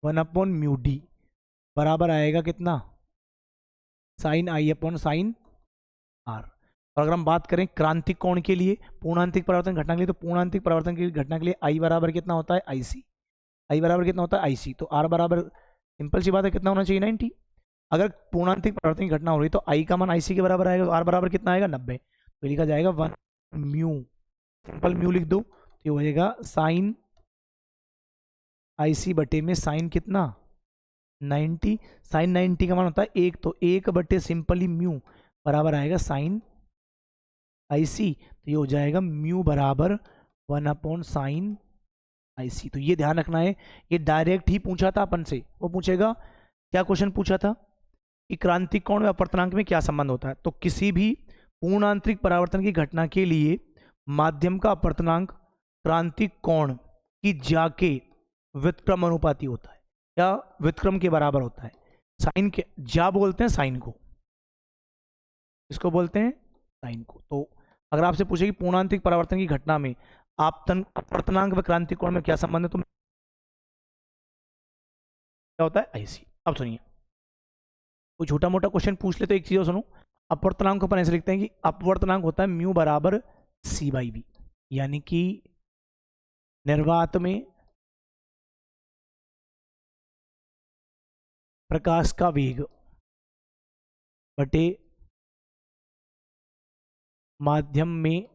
1/1 म्यू डी बराबर आएगा कितना? Sine i upon sine r. और अगर हम बात करें क्रांतिक कोण के लिए, पूर्णांतिक परिवर्तन घटना के लिए, तो पूर्णांतिक परिवर्तन की घटना के लिए आई बराबर कितना होता है? आई सी। आई बराबर कितना होता है? आई सी। तो आर बराबर सिंपल सी बात है कितना होना चाहिए? 90। अगर पूर्णांतिक परिवर्तन की घटना हो रही तो आई का मान आई सी के बराबर आएगा, तो आर बराबर कितना आएगा? 90। तो लिखा जाएगा 1 म्यू, सिंपल म्यू लिख दो तो ये हो जाएगा साइन आई सी बटे में साइन कितना? 90। साइन 90 का मान होता है 1, तो 1 बटे सिंपली म्यू बराबर आएगा साइन आई सी। तो ये हो जाएगा म्यू बराबर 1/साइन आई सी। तो ये ध्यान रखना है, ये डायरेक्ट ही पूछा था अपन से। वो पूछेगा क्या क्वेश्चन पूछा था कि क्रांतिक कोण व अपवर्तनांक में क्या संबंध होता है। तो किसी भी पूर्णांतरिक परावर्तन की घटना के लिए माध्यम का अपवर्तनांक क्रांतिक कोण की ज्या के व्युत्क्रम अनुपाती होता है या व्युत्क्रम के बराबर होता है। साइन के ज्या बोलते हैं साइन को, इसको बोलते हैं साइन को। तो अगर आपसे पूछे कि पूर्णांतरिक परावर्तन की घटना में अपवर्तनांक व क्रांतिक कोण में क्या संबंध है, तो क्या होता है? आईसी। अब सुनिए, कोई छोटा मोटा क्वेश्चन पूछ ले तो एक चीज और सुनो। अपवर्तनांक को अपन ऐसे लिखते हैं कि अपवर्तनांक होता है म्यू बराबर सी बाई वी, यानी कि निर्वात में प्रकाश का वेग बटे माध्यम में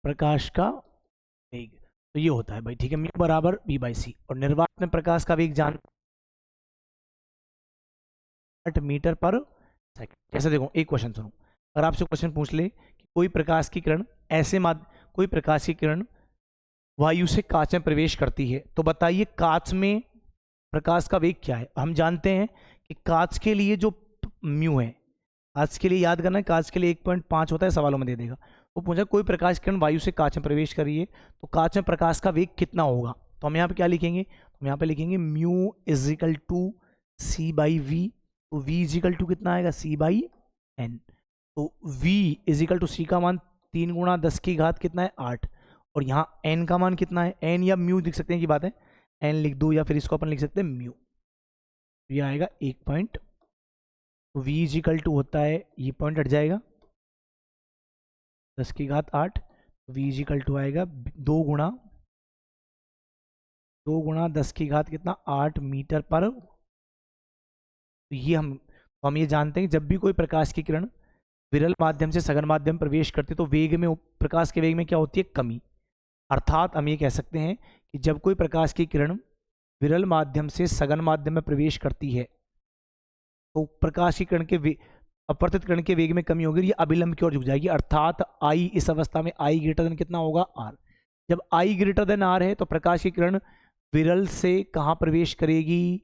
प्रकाश का वेग, तो ये होता है भाई, ठीक है, म्यू बराबर बी बाई सी। और निर्वात में प्रकाश का वेग जान मीटर पर सेकंड। जैसे देखो एक क्वेश्चन सुनो, अगर आपसे क्वेश्चन पूछ ले कि कोई प्रकाश की किरण कोई प्रकाश की किरण वायु से कांच में प्रवेश करती है, तो बताइए कांच में प्रकाश का वेग क्या है। हम जानते हैं कि कांच के लिए जो म्यू है, कांच के लिए याद करना है, कांच के लिए 1.5 होता है, सवालों में दे देगा। वो पूछा कोई प्रकाश किरण वायु से कांच में प्रवेश कर रही है, तो कांच में प्रकाश का वेग कितना होगा। तो हम यहाँ पे क्या लिखेंगे? हम यहाँ पे लिखेंगे mu is equal to c by v. तो v इजिकल टू कितना आएगा? c by n. तो v इजिकल टू सी का मान 3 गुणा 10 की घात कितना है? 8। और यहाँ n का मान कितना है? n या म्यू लिख सकते हैं, की बात है, n लिख दो या फिर इसको अपन लिख सकते हैं म्यू। ये आएगा 1 पॉइंट। तो v इजिकल टू होता है, ये पॉइंट हट जाएगा, 10 की घात 8। तो v इजिकल टू आएगा 2 गुणा 10 की घात कितना? 8 मीटर पर। तो हम ये जानते हैं कि जब भी कोई प्रकाश की किरण विरल माध्यम से सघन माध्यम प्रवेश करती है तो वेग में, प्रकाश के वेग में क्या होती है? कमी। अर्थात हम ये कह सकते हैं कि जब कोई प्रकाश की किरण विरल माध्यम से सघन माध्यम में प्रवेश करती है तो प्रकाश की किरण के अपवर्तित किरण के वेग में कमी होगी, ये अभिलंब की ओर झुक जाएगी। अर्थात आई, इस अवस्था में आई ग्रेटर देन कितना होगा? आर। जब आई ग्रेटर देन आर है तो प्रकाश की किरण विरल से कहाँ प्रवेश करेगी?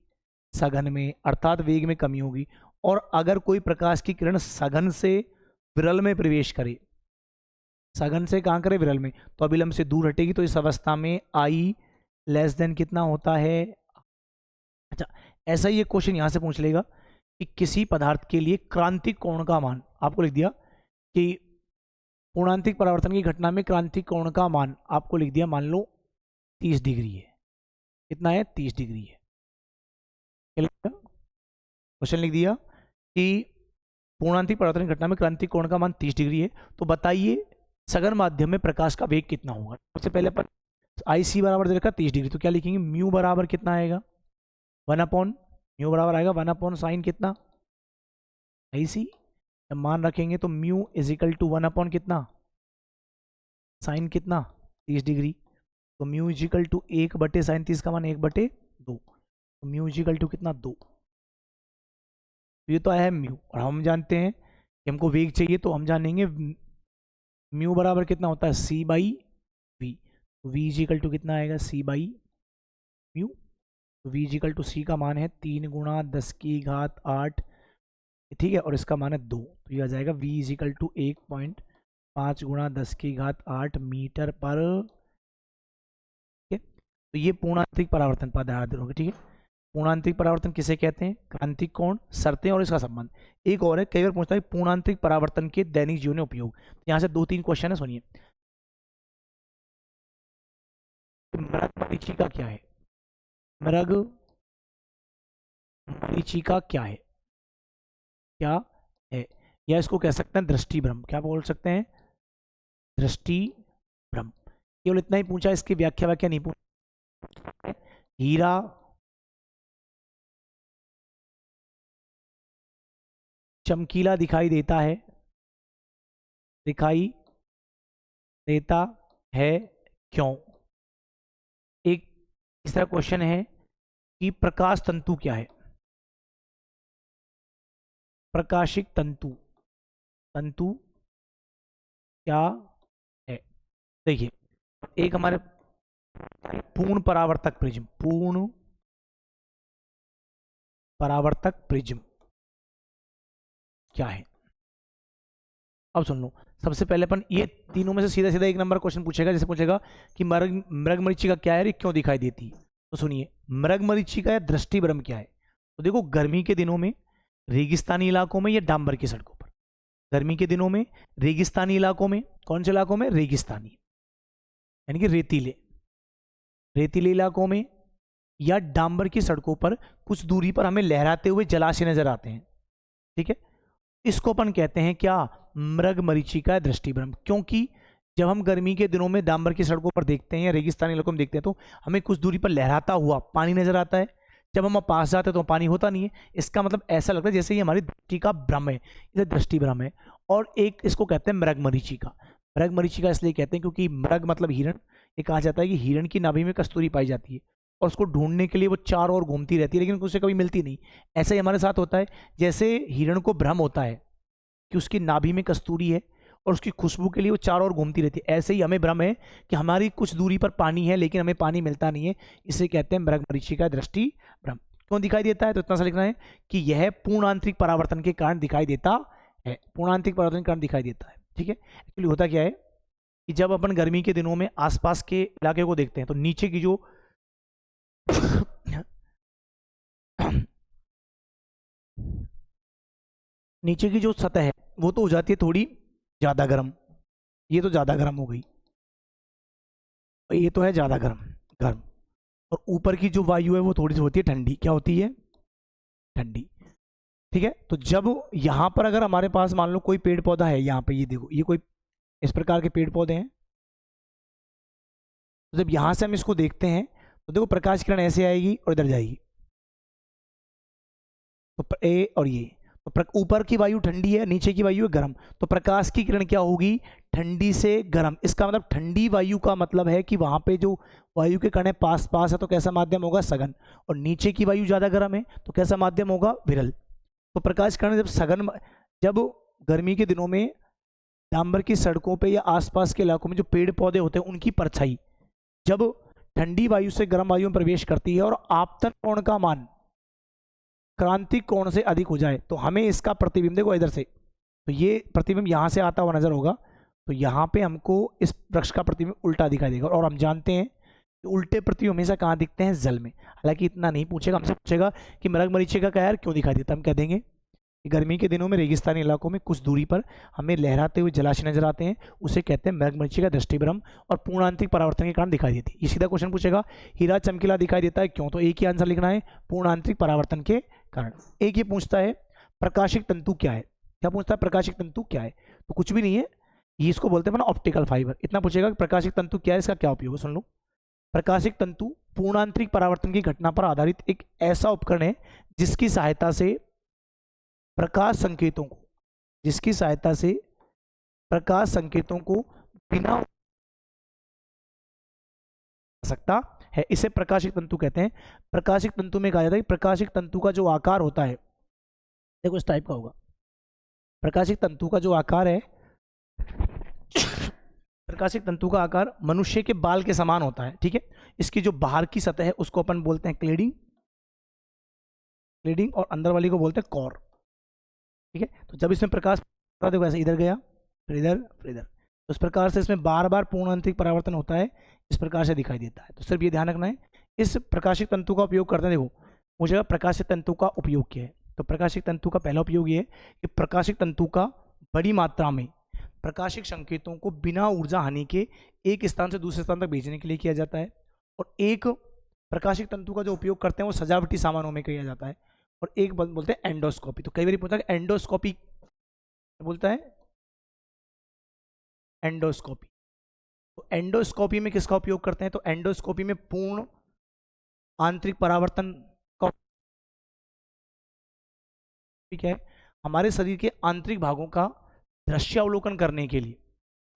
सघन में, अर्थात वेग में कमी होगी। और अगर कोई प्रकाश की किरण सघन से विरल में प्रवेश करे, सघन से कहाँ करे? विरल में, तो अभिलंब से दूर हटेगी। तो इस अवस्था में आई लेस देन कितना होता है? अच्छा, ऐसा ही एक क्वेश्चन यहां से पूछ लेगा कि किसी पदार्थ के लिए क्रांतिक कोण का मान, आपको लिख दिया कि पूर्णांतिक परावर्तन की घटना में क्रांतिक कोण का मान आपको लिख दिया, मान लो 30 डिग्री है। कितना है? 30 डिग्री है। क्वेश्चन लिख दिया कि पूर्णांतिक परावर्तन घटना में क्रांतिक कोण का मान 30 डिग्री है, तो बताइए सघन माध्यम में प्रकाश का वेग कितना होगा। सबसे पहले अपन आई सी बराबर दे रखा 30 डिग्री, तो क्या लिखेंगे? म्यू बराबर कितना आएगा? 1/, म्यू बराबर आएगा 1/साइन कितना? आई सी। जब मान रखेंगे तो म्यू इजिकल टू 1/ कितना? साइन कितना? 30 डिग्री। तो म्यू इजिकल टू 1 बटे साइन 30 का मान 1/2। तो म्यू इजिकल टू कितना? 2। ये तो आया है म्यू, और हम जानते हैं कि हमको वेग चाहिए, तो हम जानेंगे म्यू बराबर कितना होता है? सी बाई वी। तो वी इजिकल टू कितना आएगा? सी बाई म्यू। तो वी इजिकल टू सी का मान है 3 गुणा 10 की घात 8, ठीक है, और इसका मान है 2। तो ये आ जाएगा वी इजिकल टू 1.5 गुणा 10 की घात 8 मीटर पर, ठीक है। तो ये पूर्णांतरिक परावर्तन पद, ठीक है। पूर्णांतरिक परावर्तन किसे कहते हैं? क्रांतिक कोण, शर्तें और इसका संबंध। एक और है, कई बार पूछता है पूर्णांतरिक परावर्तन के दैनिक जीवन में उपयोग। यहाँ से 2-3 क्वेश्चन है, सुनिए। मृग मरीचिका क्या है? मृग मरीचिका क्या है? क्या है? या इसको कह सकते हैं दृष्टि भ्रम। क्या बोल सकते हैं? दृष्टि भ्रम। केवल इतना ही पूछा, इसकी व्याख्या नहीं पूछा। हीरा चमकीला दिखाई देता है, दिखाई देता है क्यों? एक तीसरा क्वेश्चन है कि प्रकाश तंतु क्या है? प्रकाशिक तंतु, तंतु क्या है? देखिए, एक हमारे पूर्ण परावर्तक प्रिज्म, पूर्ण परावर्तक प्रिज्म क्या है? अब सुन लो, सबसे पहले अपन ये तीनों में से सीधा सीधा एक नंबर क्वेश्चन पूछेगा। जैसे पूछेगा कि मृग मरीचिका क्या है, क्यों दिखाई देती है? तो सुनिए, मृग मरीचिका या दृष्टि भ्रम क्या है? तो देखो, गर्मी के दिनों में रेगिस्तानी इलाकों में या डांबर की सड़कों पर, गर्मी के दिनों में रेगिस्तानी इलाकों में, कौन से इलाकों में? रेगिस्तानी यानी कि रेतीले इलाकों में या डांबर की सड़कों पर कुछ दूरी पर हमें लहराते हुए जलाशय नजर आते हैं। ठीक है, इसको अपन कहते हैं क्या? मृग मरीचिका दृष्टि भ्रम। क्योंकि जब हम गर्मी के दिनों में डांबर की सड़कों पर देखते हैं या रेगिस्तानी इलाकों में देखते हैं तो हमें कुछ दूरी पर लहराता हुआ पानी नजर आता है। जब हम पास जाते हैं तो पानी होता नहीं है। इसका मतलब ऐसा लगता है जैसे ये हमारी दृष्टि का भ्रम है, इसे दृष्टि भ्रम है। और एक इसको कहते हैं मृग मरीचिका। मृग मरीचिका इसलिए कहते हैं क्योंकि मृग मतलब हिरण। ये कहा जाता है कि हिरण की नाभि में कस्तूरी पाई जाती है और उसको ढूंढने के लिए वो चारों ओर घूमती रहती है, लेकिन उसे कभी मिलती नहीं। ऐसा ही हमारे साथ होता है, जैसे हिरण को भ्रम होता है कि उसकी नाभि में कस्तूरी है और उसकी खुशबू के लिए वो चारों ओर घूमती रहती है, ऐसे ही हमें भ्रम है कि हमारी कुछ दूरी पर पानी है लेकिन हमें पानी मिलता नहीं है। इसे कहते हैं मृग मरीचिका दृष्टि भ्रम। क्यों दिखाई देता है? तो इतना सा लिखना है कि यह पूर्ण आंतरिक परावर्तन के कारण दिखाई देता है। पूर्ण आंतरिक परावर्तन के कारण दिखाई देता है। ठीक है, एक्चुअली होता क्या है कि जब अपन गर्मी के दिनों में आसपास के इलाके को देखते हैं तो नीचे की जो नीचे की जो सतह है वो तो हो जाती है थोड़ी ज़्यादा गर्म। ये तो ज़्यादा गर्म हो गई, ये तो है ज़्यादा गर्म गर्म। और ऊपर की जो वायु है वो थोड़ी सी होती है ठंडी। क्या होती है? ठंडी। ठीक है, तो जब यहाँ पर अगर हमारे पास मान लो कोई पेड़ पौधा है, यहाँ पे ये देखो, ये कोई इस प्रकार के पेड़ पौधे हैं, तो जब यहाँ से हम इसको देखते हैं तो देखो प्रकाश किरण ऐसे आएगी और इधर जाएगी। तो ए और ये तो ऊपर की वायु ठंडी है, नीचे की वायु है गर्म, तो प्रकाश की किरण क्या होगी? ठंडी से गर्म। इसका मतलब ठंडी वायु का मतलब है कि वहां पे जो वायु के कण पास पास है तो कैसा माध्यम होगा? सघन। और नीचे की वायु ज्यादा गर्म है तो कैसा माध्यम होगा? विरल। तो प्रकाश किरण जब सघन, जब गर्मी के दिनों में डांबर की सड़कों पे या आसपास के इलाकों में जो पेड़ पौधे होते हैं उनकी परछाई जब ठंडी वायु से गर्म वायु में प्रवेश करती है और आपतन कोण का मान क्रांतिक कोण से अधिक हो जाए तो हमें इसका प्रतिबिंब, देखो इधर से, तो ये प्रतिबिंब यहाँ से आता हुआ नजर होगा, तो यहाँ पे हमको इस वृक्ष का प्रतिबिंब उल्टा दिखाई देगा। और हम जानते हैं कि उल्टे प्रतिबिंब हमेशा कहाँ दिखते हैं? जल में। हालांकि इतना नहीं पूछेगा, हमसे पूछेगा कि मृग मरीचिका का यार क्यों दिखाई देता, हम कह देंगे कि गर्मी के दिनों में रेगिस्तानी इलाकों में कुछ दूरी पर हमें लहराते हुए जलाशय नजर आते हैं, उसे कहते हैं मृग मरीचिका दृष्टि भ्रम और पूर्णांतरिक परावर्तन के कारण दिखाई देती है। ये सीधा क्वेश्चन पूछेगा, हीरा चमकीला दिखाई देता है क्यों? तो एक ही आंसर लिखना है, पूर्णांतरिक परावर्तन के कारण। एक ये पूछता है प्रकाशिक तंतु क्या है? क्या पूछता है? प्रकाशिक तंतु क्या है? तो कुछ भी नहीं है, ये इसको बोलते हैं ऑप्टिकल फाइबर। इतना पूछेगा कि प्रकाशिक तंतु क्या है, इसका क्या उपयोग है? सुन लो, प्रकाशिक तंतु पूर्णांतरिक परावर्तन की घटना पर आधारित एक ऐसा उपकरण है जिसकी सहायता से प्रकाश संकेतों को, जिसकी सहायता से प्रकाश संकेतों को बिना सकता है, इसे प्रकाशिक तंतु कहते हैं। प्रकाशिक तंतु में कहा जाता है कि प्रकाशिक तंतु का जो आकार होता है, देखो इस टाइप का होगा। प्रकाशिक तंतु का जो आकार है, प्रकाशिक तंतु का आकार मनुष्य के बाल के समान होता है। ठीक है, इसकी जो बाहर की सतह है उसको अपन बोलते हैं क्लेडिंग, क्लेडिंग, और अंदर वाली को बोलते हैं कोर। ठीक है, तो जब इसमें प्रकाश, देखो ऐसे इधर गया फिर इधर फिर इधर, तो इस प्रकार से इसमें बार बार पूर्णांतरिक परावर्तन होता है, इस प्रकार से दिखाई देता है। तो सिर्फ ये ध्यान रखना है, इस प्रकाशिक तंतु का उपयोग करते हैं। देखो पूछेगा प्रकाशिक तंतु का उपयोग क्या है। तो प्रकाशिक तंतु का पहला उपयोग ये है कि प्रकाशिक तंतु का बड़ी मात्रा में प्रकाशिक संकेतों को बिना ऊर्जा हानि के एक स्थान से दूसरे स्थान तक भेजने के लिए किया जाता है। और एक प्रकाशिक तंतु का जो उपयोग करते हैं वो सजावटी सामानों में किया जाता है। और एक बोलते हैं एंडोस्कोपी। तो कई बार पूछा कि एंडोस्कोपी बोलता है एंडोस्कोपी। तो एंडोस्कोपी में किसका उपयोग करते हैं, तो एंडोस्कोपी में पूर्ण आंतरिक परावर्तन का क्या है, हमारे शरीर के आंतरिक भागों का दृश्यावलोकन करने के लिए,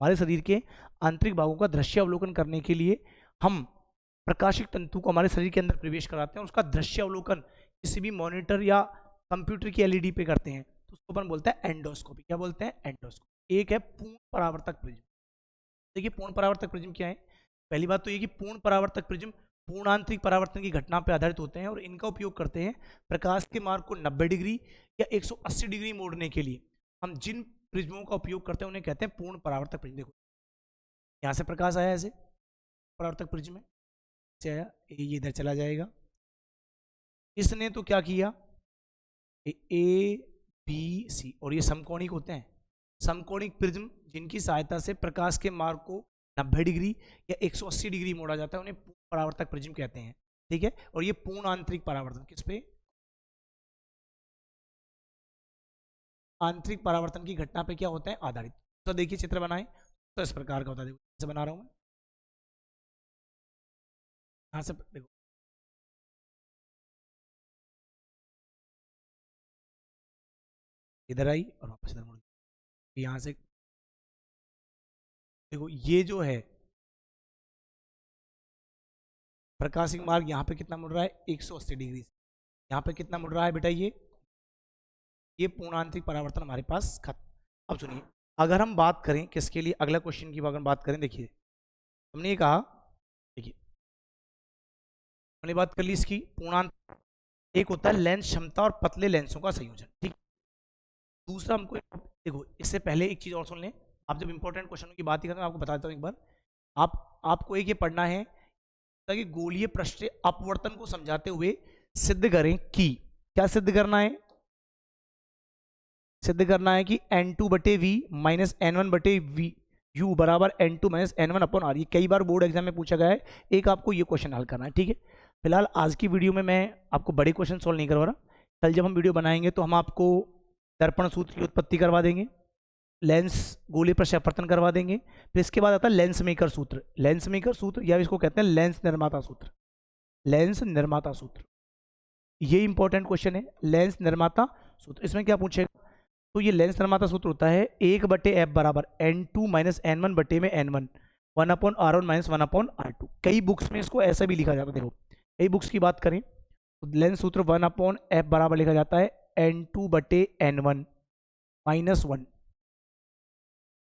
हमारे शरीर के आंतरिक भागों का दृश्यावलोकन करने के लिए हम प्रकाशिक तंतु को हमारे शरीर के अंदर प्रवेश कराते हैं, उसका दृश्यावलोकन किसी भी मॉनिटर या कंप्यूटर की एलईडी पे करते हैं, तो उसको अपन बोलते हैं एंडोस्कोपी। क्या बोलते हैं, एंडोस्कोपी। एक है पूर्ण परावर्तक प्रिज्म। देखिए पूर्ण परावर्तक प्रिज्म क्या है, पहली बात तो ये कि पूर्ण परावर्तक प्रिज्म पूर्ण आंतरिक परावर्तन की घटना पर आधारित होते हैं और इनका उपयोग करते हैं प्रकाश के मार्ग को 90 डिग्री या 180 डिग्री मोड़ने के लिए। हम जिन प्रिज्मों का उपयोग करते हैं उन्हें कहते हैं पूर्ण परावर्तक प्रिज्म। देखो यहाँ से प्रकाश आया, ऐसे परावर्तक प्रिज्म में से आया, ये इधर चला जाएगा। इसने तो क्या किया, ए बी सी, और ये समकोणिक होते हैं, समकोणिक प्रिज्म जिनकी सहायता से प्रकाश के मार्ग को 90 डिग्री या 180 डिग्री मोड़ा जाता है, उन्हें परावर्तक प्रिज्म कहते हैं। ठीक है, और ये पूर्ण आंतरिक परावर्तन किस पे, आंतरिक परावर्तन की घटना पे क्या होता है, आधारित। तो देखिए चित्र बनाएं तो इस प्रकार का होता है। देखो कैसे बना रहा हूं मैं, यहां से देखो इधर आई और वापस इधर मुड़ गई। यहां से देखो ये जो है प्रकाशिक मार्ग यहाँ पे कितना मुड़ रहा है, 180 डिग्री से। यहाँ पे कितना मुड़ रहा है बेटा, ये पूर्ण आंतरिक परावर्तन हमारे पास खत्म। अब सुनिए, अगर हम बात करें किसके लिए, अगला क्वेश्चन की अगर बात करें, देखिए हमने ये कहा, देखिए हमने बात कर ली इसकी पूर्णांक, एक होता है लेंस क्षमता और पतले लेंसों का संयोजन। ठीक, दूसरा हमको देखो, इससे पहले एक चीज और सुन लें, आप जब इंपॉर्टेंट क्वेश्चनों की बात ही करें, आपको बता देता हूँ एक बार, आपको एक ये पढ़ना है ताकि गोलीय पृष्ठीय अपवर्तन को समझाते हुए सिद्ध करें कि, क्या सिद्ध करना है, सिद्ध करना है कि N2 बटे वी माइनस N1 बटे वी यू बराबर N2 minus N1 upon are. ये कई बार बोर्ड एग्जाम में पूछा गया है, एक आपको ये क्वेश्चन हल करना है। ठीक है, फिलहाल आज की वीडियो में मैं आपको बड़े क्वेश्चन सॉल्व नहीं करवा रहा, कल जब हम वीडियो बनाएंगे तो हम आपको दर्पण सूत्र की उत्पत्ति करवा देंगे, लेंस गोलीय पृष्ठीय अपवर्तन करवा देंगे, फिर इसके बाद आता है लेंस मेकर सूत्र, लेंस मेकर सूत्र या इसको कहते हैं लेंस निर्माता सूत्र, लेंस निर्माता सूत्र। ये इंपॉर्टेंट क्वेश्चन है, लेंस निर्माता सूत्र। इसमें क्या पूछेगा, तो ये लेंस निर्माता सूत्र होता है 1/f बराबर N2 माइनस N1 बटे में N1 1/R1 माइनस 1/R2। कई बुक्स में इसको ऐसा भी लिखा जाता है, देखो कई बुक्स की बात करें तो लेंस सूत्र 1/f बराबर लिखा जाता है N2 बटे N1 माइनस 1,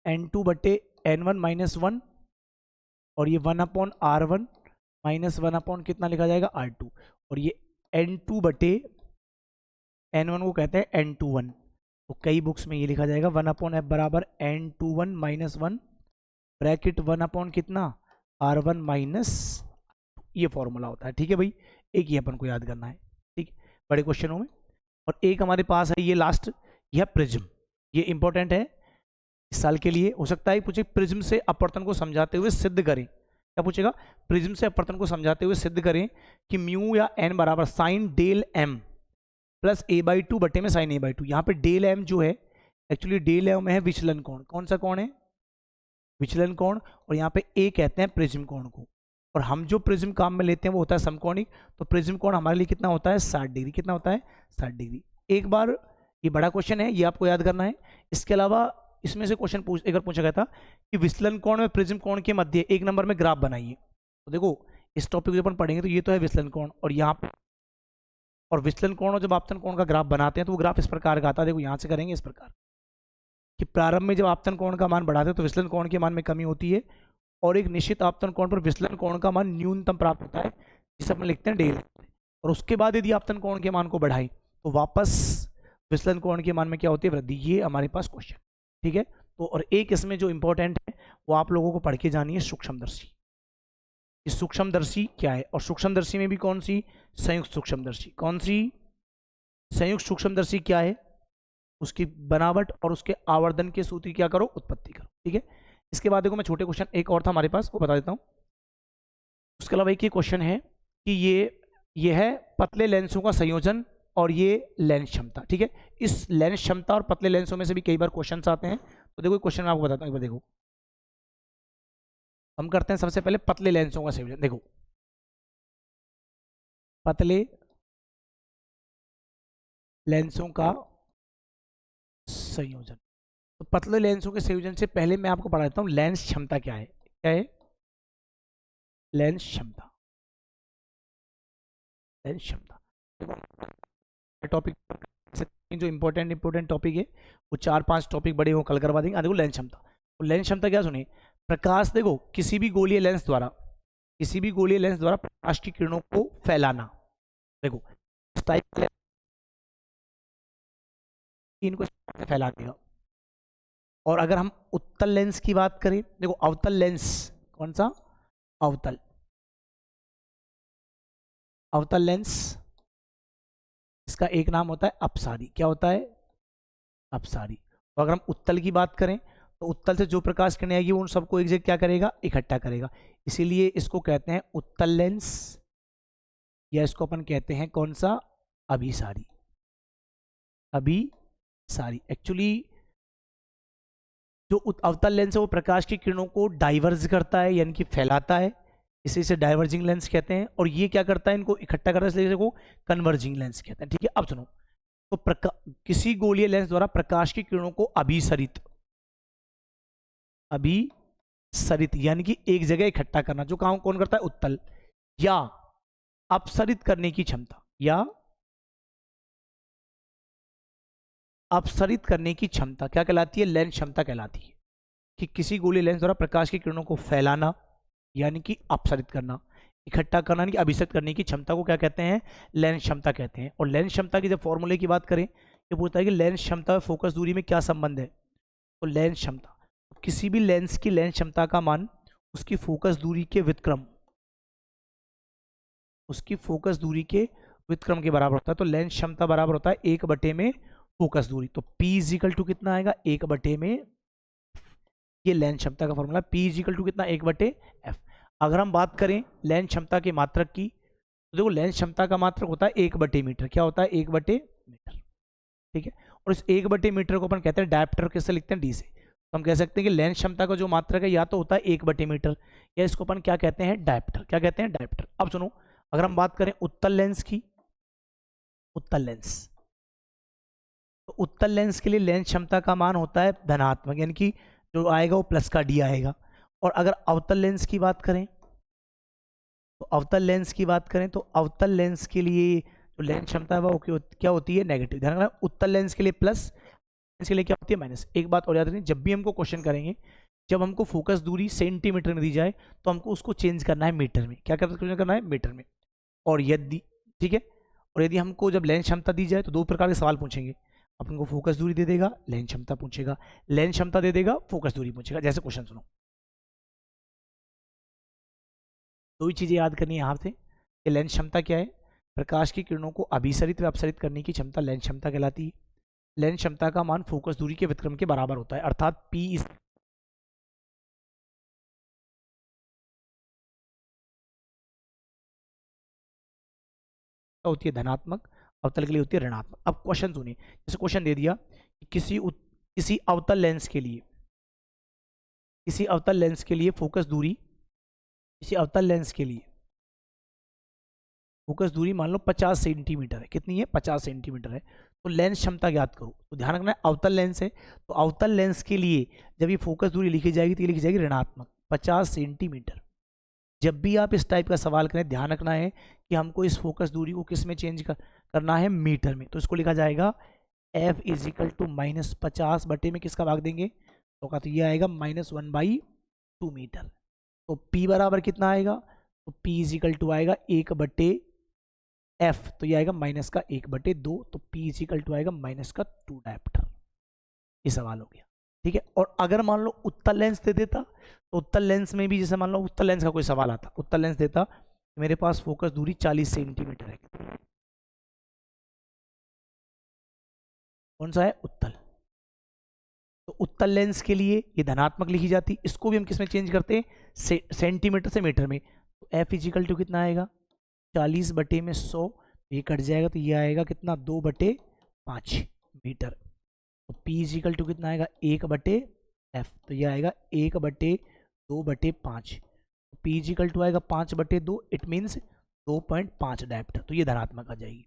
N2 बटे N1 माइनस 1, और ये 1/R1 माइनस 1 कितना लिखा जाएगा, R2, और ये N2 बटे N1 को कहते हैं N21। तो कई बुक्स में ये लिखा जाएगा 1/f बराबर N21 माइनस 1 ब्रैकेट 1 कितना, R1 माइनस, ये फॉर्मूला होता है। ठीक है भाई, एक ही अपन को याद करना है, ठीक, बड़े क्वेश्चनों में। और एक हमारे पास है ये लास्ट, यह प्रिज्म, ये इंपॉर्टेंट है इस साल के लिए। हो सकता है पूछे प्रिज्म से अपवर्तन को समझाते हुए सिद्ध करें, क्या पूछेगा, प्रिज्म से अपवर्तन को समझाते हुए सिद्ध करें कि म्यू या एन बराबर sign del M plus a/2 बटे में साइन a/2। यहाँ पे डेल एम जो है, एक्चुअली डेल एम है विचलन कोण, कौन सा कोण है, विचलन कोण, और यहाँ पे a कहते हैं प्रिज्म कोण को, और हम जो प्रिज्म काम में लेते हैं वो होता है समकोणिक। तो प्रिज्म कोण हमारे लिए कितना होता है, 60 डिग्री, कितना होता है, 60 डिग्री। एक बार ये बड़ा क्वेश्चन है, ये आपको याद करना है। इसके अलावा इसमें से क्वेश्चन एक बार पूछा गया था कि विचलन कोण में प्रिज्म कोण के मध्य एक नंबर में ग्राफ बनाइए। तो देखो इस टॉपिक को अपन पढ़ेंगे तो ये तो है विचलन कोण, और यहाँ पे, और विचलन कोण और जब आपतन कोण का ग्राफ बनाते हैं तो वो ग्राफ इस प्रकार का आता है। देखो यहाँ से करेंगे इस प्रकार कि प्रारंभ में जब आपतन कोण का मान बढ़ाते हैं तो विचलन कोण के मान में कमी होती है, और एक निश्चित आपतन कोण पर विचलन कोण का मान न्यूनतम प्राप्त होता है, जिसे अपन लिखते हैं डेल। और उसके बाद यदि आपतन कोण के मान को बढ़ाएं तो वापस विचलन कोण के मान में क्या होती है, वृद्धि। ये हमारे पास क्वेश्चन, ठीक है। तो और एक इसमें जो इंपॉर्टेंट है वो आप लोगों को पढ़ के जानी है, सूक्ष्मदर्शी। कि सूक्ष्मदर्शी क्या है, और सूक्ष्मदर्शी में भी कौन सी, संयुक्त सूक्ष्मदर्शी। कौन सी, संयुक्त सूक्ष्मदर्शी क्या है, उसकी बनावट और उसके आवर्धन के सूत्र क्या करो, उत्पत्ति करो। ठीक है, इसके बाद देखो मैं छोटे क्वेश्चन एक और था हमारे पास, वो बता देता हूँ। उसके अलावा एक ये क्वेश्चन है कि ये है पतले लेंसों का संयोजन और ये लेंस क्षमता। ठीक है, इस लेंस क्षमता और पतले लेंसों में से भी कई बार क्वेश्चंस आते हैं, तो देखो क्वेश्चन मैं आपको बताता हूँ एक बार। देखो हम करते हैं सबसे पहले पतले लेंसों का संयोजन। देखो पतले लेंसों का संयोजन, तो पतले लेंसों के संयोजन से पहले मैं आपको बता देता हूँ लेंस क्षमता क्या है। क्या है लेंस क्षमता, लेंस क्षमता टॉपिक जो इंपॉर्टेंट टॉपिक है वो 4-5 टॉपिक बड़े हो कल करवा देंगे। देखो लेंस क्षमता, तो लेंस क्षमता क्या सुनिए, प्रकाश, देखो किसी भी गोलीय लेंस द्वारा, किसी भी गोलीय लेंस द्वारा प्रकाश की किरणों को फैलाना। देखो इस टाइप इनको फैला देगा। और अगर हम उत्तल लेंस की बात करें, देखो अवतल लेंस, कौन सा, अवतल, अवतल लेंस, इसका एक नाम होता है अपसारी। क्या होता है, अपसारी। तो अगर हम उत्तल की बात करें तो उत्तल से जो प्रकाश किरणें आएगी उन सबको एक जगह क्या करेगा, इकट्ठा करेगा, इसीलिए इसको कहते हैं उत्तल लेंस, या इसको अपन कहते हैं कौन सा, अभिसारी। अभिसारी एक्चुअली जो अवतल लेंस है वो प्रकाश की किरणों को डाइवर्ज करता है, यानी कि फैलाता है, इसे डाइवर्जिंग लेंस कहते हैं। और ये क्या करता है, इनको इकट्ठा करता है, इसलिए इसको कन्वर्जिंग लेंस कहते हैं। ठीक है, अब सुनो, तो किसी गोलीय लेंस द्वारा प्रकाश की किरणों को अभिसरित, अभिसरित यानी कि एक जगह इकट्ठा करना, जो काम कौन करता है, उत्तल, या अपसरित करने की क्षमता, या अपसरित करने की क्षमता क्या कहलाती है, लेंस क्षमता कहलाती है। कि किसी गोलीय लेंस द्वारा प्रकाश की किरणों को फैलाना यानी कि अपसरित करना, इकट्ठा करना यानी कि अभिसरित करने की क्षमता को क्या कहते हैं, लेंस क्षमता कहते हैं। और लेंस क्षमता की जब फॉर्मूले की बात करें, ये पूछता है कि लेंस क्षमता और फोकस दूरी में क्या संबंध है। तो लेंस क्षमता, किसी भी लेंस की लेंस क्षमता का मान उसकी फोकस दूरी के व्युत्क्रम, उसकी फोकस दूरी के व्युत्क्रम के बराबर होता है। तो लेंस क्षमता बराबर होता है 1 में फोकस दूरी। तो P इजिकल टू कितना आएगा, 1 में, ये लेंस क्षमता का फॉर्मूला, P इजिकल टू कितना, 1/f। अगर हम बात करें लेंस क्षमता के मात्रक की, तो देखो लेंस क्षमता का मात्रक होता है 1/मीटर। क्या होता है, 1/मीटर। ठीक है, और इस 1/मीटर को अपन कहते हैं डायप्टर, किससे लिखते हैं, डी से। तो हम कह सकते हैं कि लेंस क्षमता का जो मात्रक है या तो होता है 1/मीटर, या इसको अपन क्या कहते हैं, डायप्टर। क्या कहते हैं, डायप्टर। अब सुनो, अगर हम बात करें उत्तल लेंस की, उत्तल लेंस, तो उत्तल लेंस के लिए लेंस क्षमता का मान होता है धनात्मक, यानी कि जो आएगा वो प्लस का डी आएगा। और अगर अवतल लेंस की बात करें, तो अवतल लेंस की बात करें तो अवतल लेंस के लिए जो लेंस क्षमता है वो क्या होती है, नेगेटिव। ध्यान रखना, उत्तल लेंस के लिए प्लस, लेंस के लिए क्या होती है, माइनस। एक बात और याद रखनी, जब भी हमको क्वेश्चन करेंगे, जब हमको फोकस दूरी सेंटीमीटर में दी जाए तो हमको उसको चेंज करना है मीटर में। क्या करना है, मीटर में। और यदि, ठीक है, और यदि हमको जब लेंस क्षमता दी जाए तो 2 प्रकार के सवाल पूछेंगे। अपन को फोकस दूरी दे देगा, लेंस क्षमता पूछेगा, लेंस क्षमता दे देगा, फोकस दूरी पूछेगा। जैसे क्वेश्चन सुनो, दो ही चीजें याद करनी है यहाँ से कि लेंस क्षमता क्या है, प्रकाश की किरणों को अभिसरित व अपसरित करने की क्षमता लेंस क्षमता कहलाती है। लेंस क्षमता का मान फोकस दूरी के व्युत्क्रम के बराबर होता है, अर्थात P इज होती है धनात्मक, अवतल के लिए होती है ऋणात्मक। अब क्वेश्चन सुनिए, जैसे क्वेश्चन दे दिया कि किसी अवतल लेंस के लिए, किसी अवतल लेंस के लिए फोकस दूरी, किसी अवतल लेंस के लिए फोकस दूरी मान लो 50 सेंटीमीटर है। कितनी है, 50 सेंटीमीटर है। तो लेंस क्षमता ज्ञात करो। तो ध्यान रखना है अवतल लेंस है, तो अवतल लेंस के लिए जब ये फोकस दूरी लिखी जाएगी तो ये लिखी जाएगी ऋणात्मक 50 सेंटीमीटर। जब भी आप इस टाइप का सवाल करें, ध्यान रखना है कि हमको इस फोकस दूरी को किस में चेंज करना है, मीटर में। तो इसको लिखा जाएगा F इजिकल टू -50 बटे में किसका भाग देंगे, तो ये आएगा -1/2 मीटर। तो P बराबर कितना आएगा, तो P इजिकल टू आएगा 1/F, तो ये आएगा -1/2। तो P इजिकल टू आएगा -2 डायप्टर। ये सवाल हो गया। ठीक है, और अगर मान लो उत्तल लेंस दे देता तो उत्तल लेंस में भी जैसे मान लो उत्तल लेंस का कोई सवाल आता, उत्तल लेंस देता मेरे पास फोकस दूरी 40 सेंटीमीटर है, कौन सा है, उत्तल। तो उत्तल लेंस के लिए ये धनात्मक लिखी जाती, इसको भी हम किस में चेंज करते हैं, सेंटीमीटर से मीटर में। तो एफ इजिकल टू कितना आएगा, 40 बटे में 100, ये कट जाएगा तो ये आएगा कितना, 2/5 मीटर। तो पी इजिकल टू कितना आएगा, 1/f, तो ये आएगा 1/2/5। पी इजिकल टू आएगा 5/2, इट मीन्स 2.5 डायप्टर। तो ये धनात्मक आ जाएगी।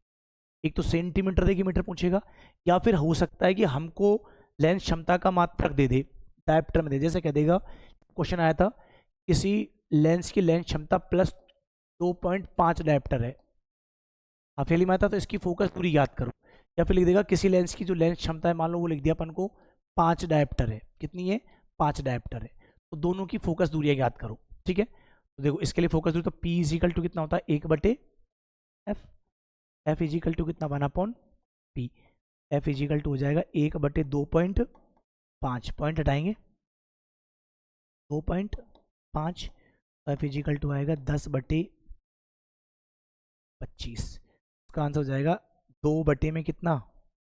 एक तो सेंटीमीटर देगी, मीटर पूछेगा, या फिर हो सकता है कि हमको लेंस क्षमता का मात्रक दे दे, डायप्टर में दे। जैसे कह देगा, क्वेश्चन आया था किसी लेंस की लेंस क्षमता प्लस 2.5 डायप्टर है, हथेली में आता तो इसकी फोकस दूरी याद करो। या फिर लिख देगा किसी लेंस की जो लेंस क्षमता है, मान लो वो लिख दिया अपन को 5 डायप्टर है, कितनी है, 5 डायप्टर है, तो दोनों की फोकस दूरियां याद करो। ठीक है, तो देखो इसके लिए फोकस दूरी, तो पी इजिकल टू कितना होता है, 1/f, एफ इजिकल टू कितना, 1/p, एफ इजिकल टू हो जाएगा 1/2.5, पॉइंट हटाएंगे 2.5, एफ इजिकल टू आएगा 10/25, इसका आंसर हो जाएगा 2 में कितना,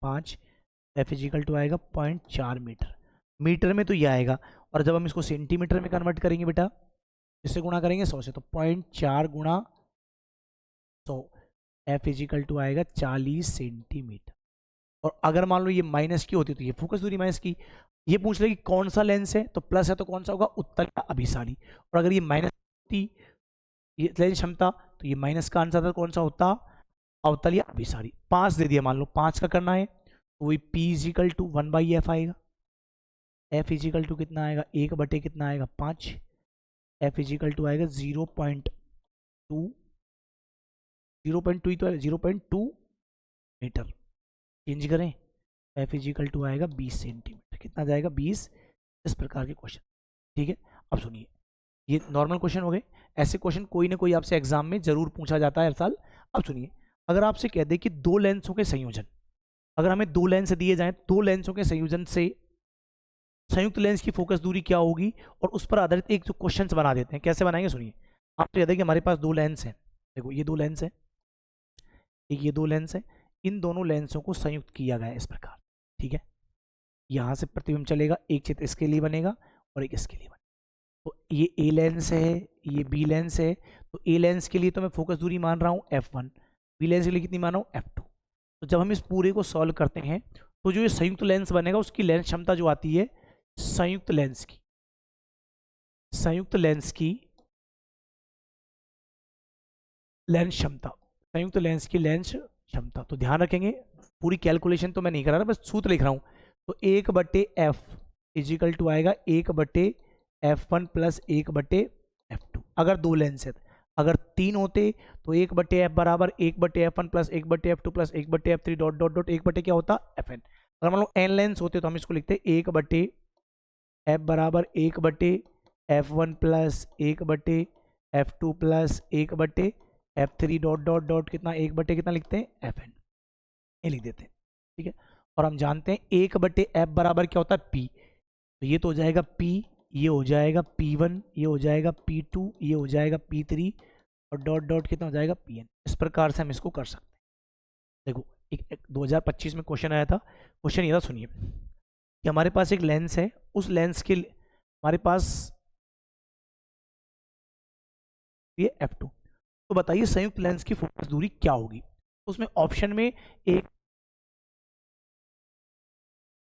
5, एफ इजिकल टू आएगा 0.4 मीटर। मीटर में तो ये आएगा, और जब हम इसको सेंटीमीटर में कन्वर्ट करेंगे बेटा, इससे गुणा करेंगे 100 से, तो 0.4 गुणा 100, एफ इजिकल टू आएगा 40 सेंटीमीटर। और अगर मान लो ये माइनस की होती तो ये फोकस दूरी माइनस की। ये पूछ रहे कि कौन सा लेंस है, तो प्लस है तो कौन सा होगा, उत्तल या अभिसारी। और अगर ये माइनस थी ये लेंस क्षमता, तो ये माइनस का आंसर था कौन सा होता, अवतल या अभिसारी। 5 दे दिया, मान लो 5 का करना है, तो वही पी इजिकल टू 1/f आएगा, एफ इजिकल टू कितना आएगा, 1 कितना आएगा, 5, एफ इजिकल टू आएगा 0.2 ही तो है, 0.2 मीटर। चेंज करें, एफ इजिकल टू आएगा 20 सेंटीमीटर, कितना जाएगा, 20। इस प्रकार के क्वेश्चन। ठीक है, अब सुनिए, ये नॉर्मल क्वेश्चन हो गए। ऐसे क्वेश्चन कोई ना कोई आपसे एग्जाम में जरूर पूछा जाता है हर साल। अब सुनिए, अगर आपसे कह दे कि दो लेंसों के संयोजन, अगर हमें दो लेंस दिए जाएं, दो लेंसों के संयोजन से संयुक्त लेंस की फोकस दूरी क्या होगी, और उस पर आधारित एक जो क्वेश्चन बना देते हैं। कैसे बनाएंगे, सुनिए। आपको याद है कि हमारे पास दो लेंस हैं, देखो ये दो लेंस है, एक ये दो लेंस है, इन दोनों लेंसों को संयुक्त किया गया है इस प्रकार। ठीक है, यहाँ से प्रतिबिंब चलेगा, एक चित्र इसके लिए बनेगा और एक इसके लिए बनेगा। तो ये ए लेंस है, ये बी लेंस है। तो ए लेंस के लिए तो मैं फोकस दूरी मान रहा हूँ f1, बी लेंस के लिए कितनी मान रहा हूँ, f2। तो जब हम इस पूरे को सॉल्व करते हैं, तो जो ये संयुक्त लेंस बनेगा उसकी लेंस क्षमता जो आती है संयुक्त लेंस की, संयुक्त लेंस की लेंस क्षमता, संयुक्त लेंस की लेंस क्षमता। तो ध्यान रखेंगे, पूरी कैलकुलेशन तो मैं नहीं करा रहा, बस सूत्र लिख रहा हूँ। तो 1/f इजिकल टू आएगा 1/f1 प्लस 1/f2, अगर दो लेंस है। अगर 3 होते तो 1/f बराबर 1/f1 plus 1/f2 plus 1/f3 dot dot dot 1 क्या होता, fn। अगर मान लो n लेंस होते तो हम इसको लिखते 1/f बराबर 1/f1 plus 1/f2 plus 1/f3 dot dot dot कितना, 1 कितना लिखते हैं, fn, ये लिख देते हैं। ठीक है, और हम जानते हैं 1/f बराबर क्या होता है, p। तो ये तो हो जाएगा p, ये हो जाएगा p1, ये हो जाएगा p2, ये हो जाएगा p3, और डॉट डॉट कितना हो जाएगा, pn। इस प्रकार से हम इसको कर सकते हैं। देखो एक 2025 में क्वेश्चन आया था, क्वेश्चन ये था, सुनिए कि हमारे पास एक लेंस है, उस लेंस के हमारे पास ये f2, तो बताइए संयुक्त लेंस की फोकस दूरी क्या होगी। उसमें ऑप्शन में एक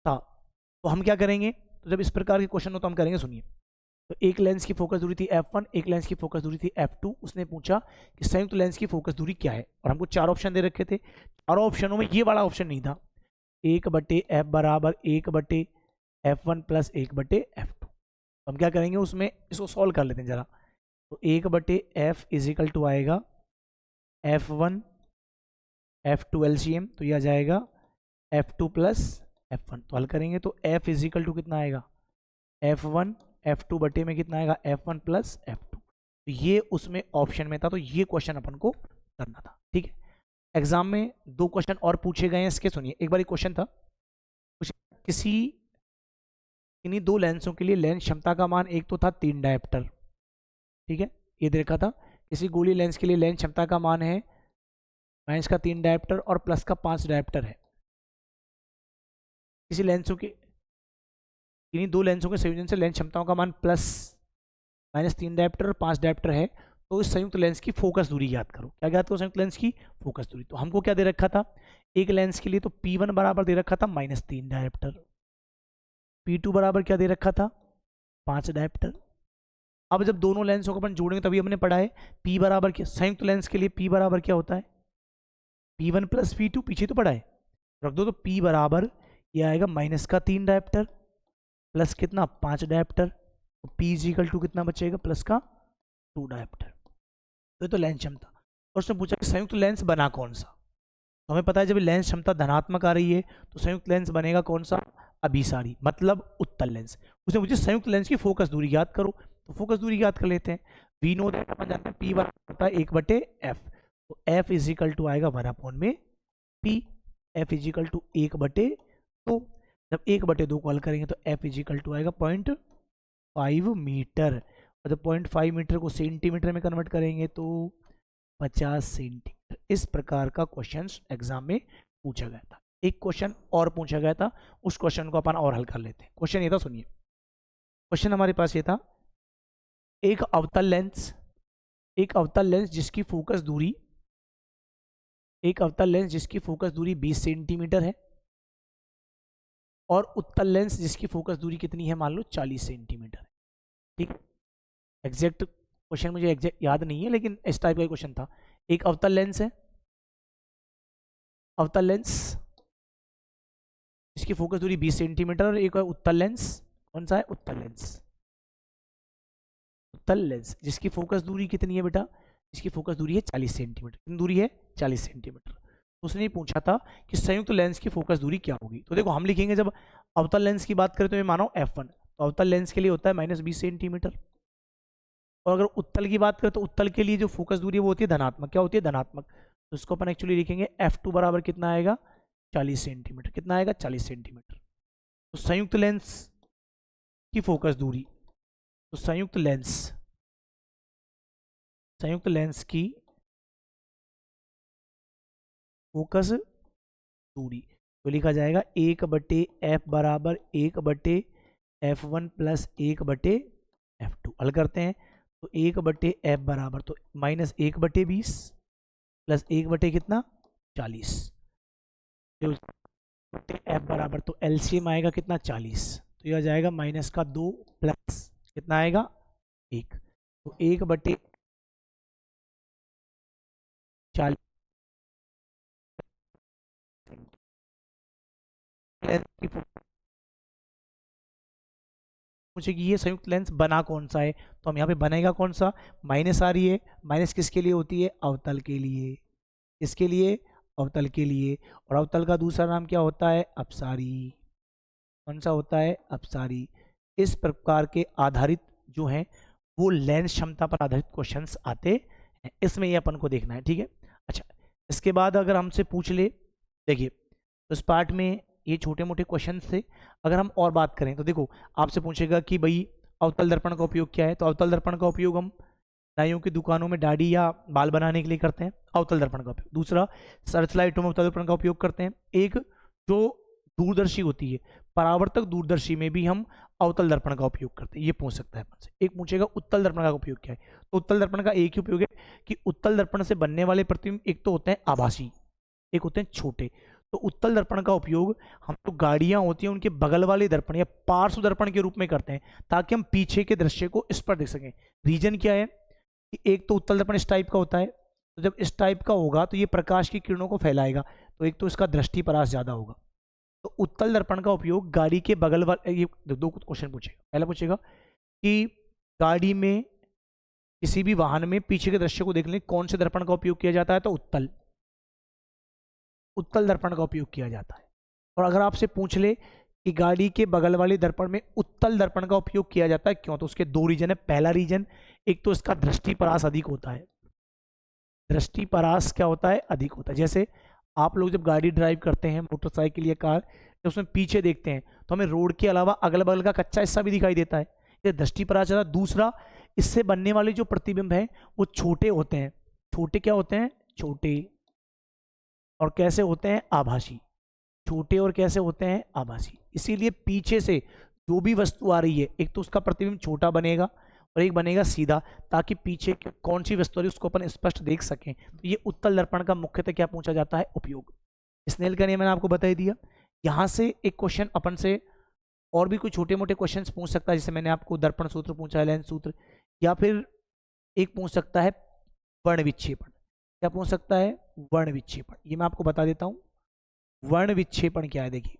था, तो हम क्या करेंगे, तो जब इस प्रकार के क्वेश्चन हो तो हम करेंगे, सुनिए। तो एक लेंस की फोकस दूरी थी f1, एक लेंस की फोकस दूरी थी f2। उसने पूछा कि संयुक्त लेंस की फोकस दूरी क्या है, और हमको 4 ऑप्शन दे रखे थे। चारों ऑप्शनों में ये वाला ऑप्शन नहीं था, 1/f बराबर 1/f1 प्लस 1/f2। तो हम क्या करेंगे, उसमें इसको सॉल्व कर लेते हैं जरा। तो 1/f इजिकल टू आएगा f1 f2 LCM, तो यह आ जाएगा f2 प्लस f1। तो हल करेंगे तो f इजिकल टू कितना आएगा, f1 f2 बटे में कितना आएगा, f1 प्लस f2। तो ये उसमें ऑप्शन में था, तो ये क्वेश्चन अपन को करना था। ठीक है, एग्जाम में 2 क्वेश्चन और पूछे गए हैं इसके, सुनिए। एक बार क्वेश्चन था, किसी इन्हीं दो लेंसों के लिए लेंस क्षमता का मान एक तो था 3 डायप्टर, ठीक है, ये दे रखा था। किसी गोलीय लेंस के लिए लेंस क्षमता का मान है माइनस का 3 डायप्टर और प्लस का 5 डायप्टर है। किसी लेंसों के इन्हीं दो लेंसों के संयोजन से लेंस क्षमताओं का मान प्लस माइनस 3 डायप्टर और 5 डायप्टर है, तो इस संयुक्त लेंस की फोकस दूरी याद करो। क्या याद करो? संयुक्त लेंस की फोकस दूरी। तो हमको क्या दे रखा था एक लेंस के लिए? तो P1 बराबर दे रखा था माइनस 3 डायप्टर, P2 बराबर क्या दे रखा था 5 डायप्टर। अब जब दोनों लेंसों को अपन जोड़ेंगे तभी हमने पढ़ा है P बराबर क्या, संयुक्त लेंस के लिए P बराबर क्या होता है P1 प्लस P2, पीछे तो पढ़ा है, रख दो। तो P बराबर ये आएगा माइनस का 3 डायप्टर प्लस कितना 5 डायप्टर, तो P इज इक्वल टू कितना बचेगा प्लस का 2 डायप्टर। तो लेंस क्षमता। और उसने पूछा कि संयुक्त लेंस बना कौन सा, तो हमें पता है जब लेंस क्षमता धनात्मक आ रही है तो संयुक्त लेंस बनेगा कौन सा, अभिसारी, मतलब उत्तल लेंस। उसने मुझे संयुक्त लेंस की फोकस दूरी याद करो, तो फोकस दूरी याद कर लेते हैं। वी नो दैट अपन जानते हैं P बराबर होता है 1/f, तो F इज इक्वल टू आएगा 1 में P, F is equal to 1/2। जब 1/2 कॉल करेंगे तो F इज इक्वल टू आएगा 0.5 मीटर, और जब 0.5 मीटर को सेंटीमीटर में कन्वर्ट करेंगे तो 50 सेंटीमीटर। इस प्रकार का क्वेश्चन एग्जाम में पूछा गया था। एक क्वेश्चन और पूछा गया था, उस क्वेश्चन को अपन और हल कर लेते हैं। क्वेश्चन ये था, सुनिए। क्वेश्चन हमारे पास ये था, एक अवतल लेंस जिसकी फोकस दूरी 20 सेंटीमीटर है, और उत्तल लेंस जिसकी फोकस दूरी कितनी है, मान लो 40 सेंटीमीटर है, ठीक है। एग्जैक्ट क्वेश्चन मुझे एग्जैक्ट याद नहीं है, लेकिन इस टाइप का क्वेश्चन था। एक अवतल लेंस है, इसकी फोकस दूरी 20 सेंटीमीटर, और एक उत्तल लेंस, कौन सा है, उत्तल लेंस जिसकी फोकस दूरी कितनी है बेटा, इसकी फोकस दूरी है 40 सेंटीमीटर। कितनी दूरी है, 40 सेंटीमीटर। उसने पूछा था कि संयुक्त लेंस की फोकस दूरी क्या होगी। तो देखो हम लिखेंगे, जब अवतल लेंस की बात करें तो ये मानो F1, तो अवतल लेंस के लिए होता है -20 सेंटीमीटर। और अगर उत्तल की बात करें तो उत्तल के लिए जो फोकस दूरी है वो होती है धनात्मक। क्या होती है, धनात्मक। तो इसको अपन एक्चुअली लिखेंगे F2 बराबर कितना आएगा, 40 सेंटीमीटर। कितना आएगा, 40 सेंटीमीटर। तो संयुक्त लेंस की फोकस दूरी, तो संयुक्त लेंस की फोकस दूरी तो लिखा जाएगा 1/f बराबर 1/f1 प्लस 1/f2। हल करते हैं तो 1/f बराबर तो -1/20 प्लस 1/ कितना 40, f बराबर तो एलसीएम आएगा कितना 40, तो यह आ जाएगा -2 प्लस कितना आएगा 1, तो 1/40 मुझे कि ये संयुक्त लेंस बना कौन सा है, तो हम यहाँ पे बनेगा कौन सा, माइनस आ रही है, माइनस किसके लिए होती है, अवतल के लिए। इसके लिए, अवतल के लिए। और अवतल का दूसरा नाम क्या होता है, अपसारी। कौन सा होता है, अपसारी। इस प्रकार के आधारित जो हैं वो लेंस क्षमता पर आधारित क्वेश्चंस आते हैं, इसमें ये अपन को देखना है, ठीक है। अच्छा, इसके बाद अगर हमसे पूछ ले, देखिए तो इस पार्ट में ये छोटे मोटे क्वेश्चन थे। अगर हम और बात करें तो देखो आपसे पूछेगा कि भाई अवतल दर्पण का उपयोग क्या है, तो अवतल दर्पण का उपयोग हम नाइयों की दुकानों में दाढ़ी या बाल बनाने के लिए करते हैं, अवतल दर्पण का उपयोग। दूसरा, सर्च लाइटों में अवतल दर्पण का उपयोग करते हैं। एक जो दूरदर्शी होती है, परावर्तक दूरदर्शी में भी हम अवतल दर्पण का उपयोग करते हैं, ये पूछ सकता है आपसे। एक पूछेगा उत्तल दर्पण का उपयोग क्या है, तो उत्तल दर्पण का एक ही उपयोग है कि उत्तल दर्पण से बनने वाले प्रतिबिंब एक तो होते हैं आभासी, एक होते हैं छोटे। तो उत्तल दर्पण का उपयोग हम तो गाड़ियां होती हैं उनके बगल वाले दर्पण या पार्श्व दर्पण के रूप में करते हैं, ताकि हम पीछे के दृश्य को इस पर देख सकें। रीजन क्या है कि एक तो उत्तल दर्पण इस टाइप का होता है, तो जब इस टाइप का होगा तो ये प्रकाश की किरणों को फैलाएगा, तो एक तो इसका दृष्टि परास ज्यादा होगा। तो उत्तल दर्पण का उपयोग गाड़ी के बगल वाले, ये दो क्वेश्चन पूछेगा। पहला पूछेगा कि गाड़ी में किसी भी वाहन में पीछे के दृश्य को देखने कौन से दर्पण का उपयोग किया जाता है, तो उत्तल दर्पण का उपयोग किया जाता है। और अगर आपसे पूछ ले कि गाड़ी के बगल वाले दर्पण में उत्तल दर्पण का उपयोग किया जाता है क्यों, तो उसके दो रीजन है। पहला रीजन, एक तो इसका दृष्टि परास अधिक होता है, दृष्टि परास क्या होता है, अधिक होता है। जैसे आप लोग जब गाड़ी ड्राइव करते हैं, मोटरसाइकिल या कार, जब उसमें पीछे देखते हैं तो हमें रोड के अलावा अगल बगल का कच्चा हिस्सा भी दिखाई देता है, ये दृष्टि पराचरा। दूसरा, इससे बनने वाले जो प्रतिबिंब है वो छोटे होते हैं। छोटे क्या होते हैं? छोटे। और कैसे होते हैं? आभासी। छोटे और कैसे होते हैं? आभासी। इसीलिए पीछे से जो भी वस्तु आ रही है, एक तो उसका प्रतिबिंब छोटा बनेगा और एक बनेगा सीधा, ताकि पीछे कौन सी वस्तु आ रही है उसको अपन स्पष्ट देख सकें। तो ये उत्तल दर्पण का मुख्यतः क्या पूछा जाता है? उपयोग। स्नेल का नियम मैंने आपको बता ही दिया। यहाँ से एक क्वेश्चन अपन से और भी कोई छोटे मोटे क्वेश्चंस पूछ सकता है, जैसे मैंने आपको दर्पण सूत्र पूछा है, लेंस सूत्र, या फिर एक पूछ सकता है वर्ण विक्षेपण। क्या पूछ सकता है? वर्ण विक्षेपण। ये मैं आपको बता देता हूँ वर्ण विक्षेपण क्या है। देखिए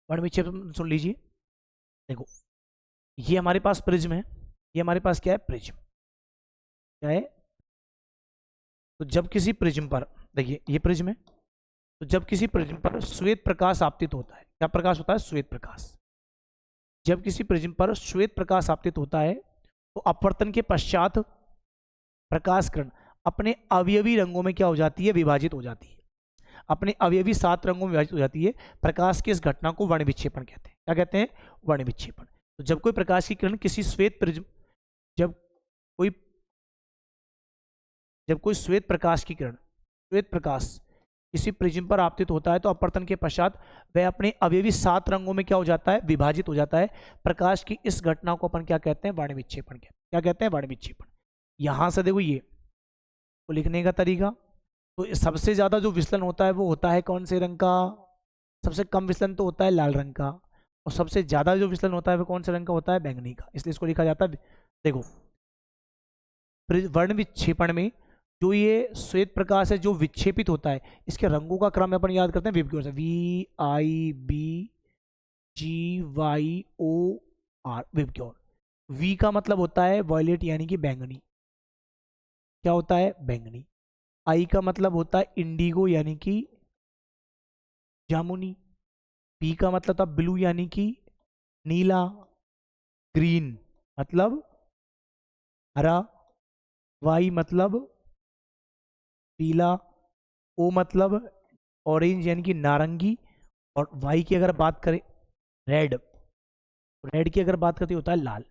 वर्ण विक्षेपण सुन लीजिए। देखो ये हमारे पास प्रिज्म है, ये हमारे पास क्या है? प्रिज्म। क्या है? तो जब किसी प्रिज्म पर, देखिए ये प्रिज्म है, तो जब किसी प्रिज्म पर श्वेत प्रकाश आपतित होता है, क्या प्रकाश होता है? श्वेत प्रकाश। जब किसी प्रिज्म पर श्वेत प्रकाश आपतित होता है तो अपवर्तन के पश्चात प्रकाश किरण अपने अवयवी रंगों में क्या हो जाती है? विभाजित हो जाती है। अपने अवयवी 7 रंगों में विभाजित हो जाती है। प्रकाश की इस घटना को वर्ण विक्षेपण कहते हैं। क्या कहते हैं? वर्ण विक्षेपण। तो जब कोई प्रकाश की किरण किसी श्वेत प्रिज्म, जब कोई श्वेत प्रकाश की किरण, श्वेत प्रकाश किसी प्रिज्म पर आपतित होता है तो अपवर्तन के पश्चात वह अपने अवयवी 7 रंगों में क्या हो जाता है? विभाजित हो जाता है। प्रकाश की इस घटना को अपन क्या कहते हैं? वर्ण विक्षेपण कहते हैं। क्या कहते हैं? वर्ण विक्षेपण। यहां से देखो ये तो लिखने का तरीका, तो सबसे ज्यादा जो विचलन होता है वो होता है कौन से रंग का? सबसे कम विचलन तो होता है लाल रंग का, और सबसे ज्यादा जो विचलन होता है वो कौन से रंग का होता है? बैंगनी का। इसलिए इसको लिखा जाता है। देखो वर्ण विक्षेपण में जो ये श्वेत प्रकाश है जो विक्षेपित होता है, इसके रंगों का क्रम अपन याद करते हैं विबग्योर से, VIBGYOR, विबग्योर। वी का मतलब होता है वॉयलेट यानी कि बैंगनी। क्या होता है? बैंगनी। आई का मतलब होता है इंडिगो यानी कि जामुनी। बी का मतलब था ब्लू यानी कि नीला। ग्रीन मतलब हरा। वाई मतलब पीला। ओ मतलब ऑरेंज यानी कि नारंगी। और वाई की अगर बात करें रेड, रेड की अगर बात करते होता है लाल।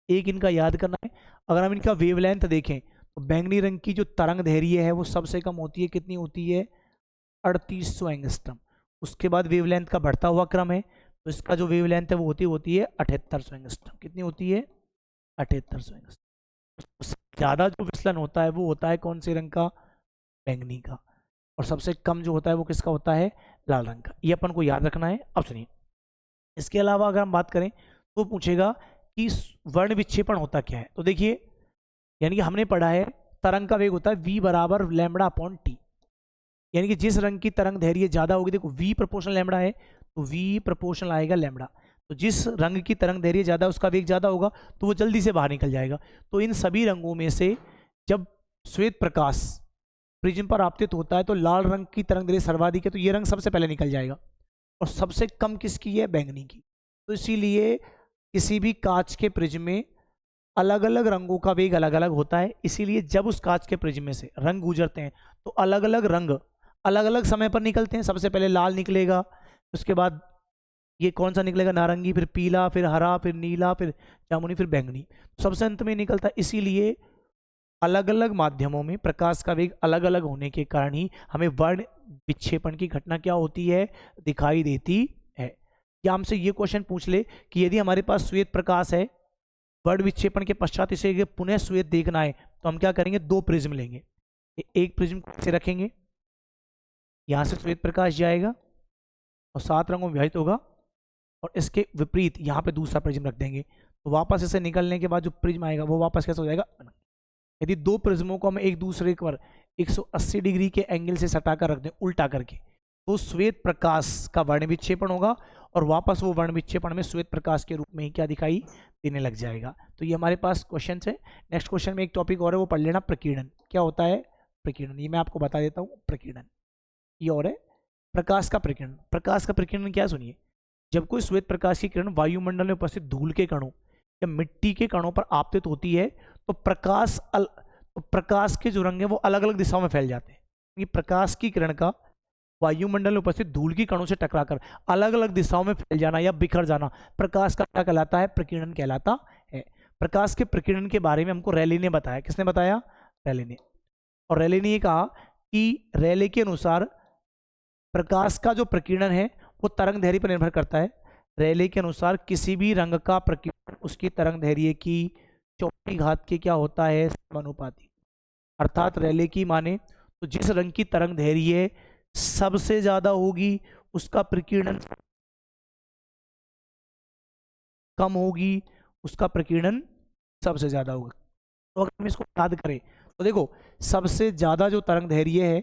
एक इनका याद करना है, अगर हम इनका वेवलेंथ देखें तो बैंगनी रंग की जो तरंग दैर्घ्य है वो सबसे कम होती है, कितनी होती है? 3800 एंगस्ट्रम। उसके बाद वेवलेंथ का बढ़ता हुआ क्रम है, तो इसका जो वेवलेंथ है वो होती है 7800 एंगस्ट्रम। कितनी होती है? 7800 एंगस्ट्रम। उससे ज़्यादा जो विचलन होता है वो होता है कौन से रंग का? बैंगनी का। और सबसे कम जो होता है वो किसका होता है? लाल रंग का। ये अपन को याद रखना है। अब सुनिए, इसके अलावा अगर हम बात करें तो पूछेगा कि वर्ण विक्षेपण होता क्या है। तो देखिए, यानी कि हमने पढ़ा है तरंग का वेग होता है v बराबर लैम्बडा अपॉन टी, यानी कि जिस रंग की तरंग दैर्घ्य ज्यादा होगी, देखो v प्रोपोर्शनल लैम्बडा है तो v प्रोपोर्शनल आएगा लैम्बडा। तो जिस रंग की तरंग दैर्घ्य ज्यादा उसका वेग ज्यादा होगा तो वो जल्दी से बाहर निकल जाएगा। तो इन सभी रंगों में से जब श्वेत प्रकाश प्रिज्म पर आपतित होता है तो लाल रंग की तरंग दैर्घ्य सर्वाधिक है, तो ये रंग सबसे पहले निकल जाएगा। और सबसे कम किसकी है? बैंगनी की। तो इसीलिए किसी भी कांच के प्रिज्म में अलग अलग रंगों का वेग अलग अलग होता है। इसीलिए जब उस कांच के प्रिज्म में से रंग गुजरते हैं तो अलग अलग रंग अलग अलग समय पर निकलते हैं। सबसे पहले लाल निकलेगा, उसके बाद ये कौन सा निकलेगा? नारंगी, फिर पीला, फिर हरा, फिर नीला, फिर जामुनी, फिर बैंगनी, सबसे अंत में निकलता है। इसीलिए अलग अलग माध्यमों में प्रकाश का वेग अलग अलग होने के कारण ही हमें वर्ण विक्षेपण की घटना क्या होती है? दिखाई देती है। या हमसे ये क्वेश्चन पूछ ले कि यदि हमारे पास श्वेत प्रकाश है, वर्ण विक्षेपण के पश्चात इसे पुनः श्वेत देखना है, तो हम क्या करेंगे? 2 प्रिज्म लेंगे। एक प्रिज्म से रखेंगे, यहां से श्वेत प्रकाश जाएगा और 7 रंगों में विभाजित होगा, और इसके विपरीत यहाँ पे दूसरा प्रिज्म रख देंगे, तो वापस इसे निकलने के बाद जो प्रिज्म आएगा वो वापस कैसे हो जाएगा? यदि 2 प्रिज्मों को हम एक दूसरे पर 180 डिग्री के एंगल से सटाकर रख दें उल्टा करके, तो श्वेत प्रकाश का वर्ण विक्षेपण होगा और वापस वो वर्ण विक्षेपण में श्वेत प्रकाश के रूप में ही क्या दिखाई देने लग जाएगा। तो ये हमारे पास क्वेश्चन है। नेक्स्ट क्वेश्चन में एक टॉपिक और है, वो पढ़ लेना, प्रकीर्णन। क्या होता है? प्रकीर्णन। ये मैं आपको बता देता हूँ। प्रकीर्णन ये और है, प्रकाश का प्रकीर्णन। प्रकाश का प्रकीर्णन क्या? सुनिए, जब कोई श्वेत प्रकाश की किरण वायुमंडल में उपस्थित धूल के कणों या मिट्टी के कणों पर आपतित होती है तो प्रकाश के जो रंग है वो अलग अलग दिशाओं में फैल जाते हैं। कि प्रकाश की किरण का वायुमंडल में उपस्थित धूल की कणों से टकराकर अलग अलग दिशाओं में फैल जाना या बिखर जाना प्रकाश का क्या कहलाता है? प्रकीर्णन कहलाता है। प्रकाश के प्रकीर्णन के बारे में हमको रैले ने बताया। किसने बताया? रैले ने। और रैले ने ये कहा कि रैले के अनुसार प्रकाश का जो प्रकीर्णन है वो तरंग दैर्घ्य पर निर्भर करता है। रैले के अनुसार किसी भी रंग का प्रकीर्णन उसकी तरंग दैर्घ्य की चौथी घात के क्या होता है? समानुपाती। अर्थात रैले की माने तो जिस रंग की तरंग दैर्घ्य सबसे ज्यादा होगी उसका प्रकीर्णन कम होगी, उसका प्रकीर्णन सबसे ज्यादा होगा। तो अगर हम इसको याद करें तो देखो, सबसे ज्यादा जो तरंग दैर्घ्य है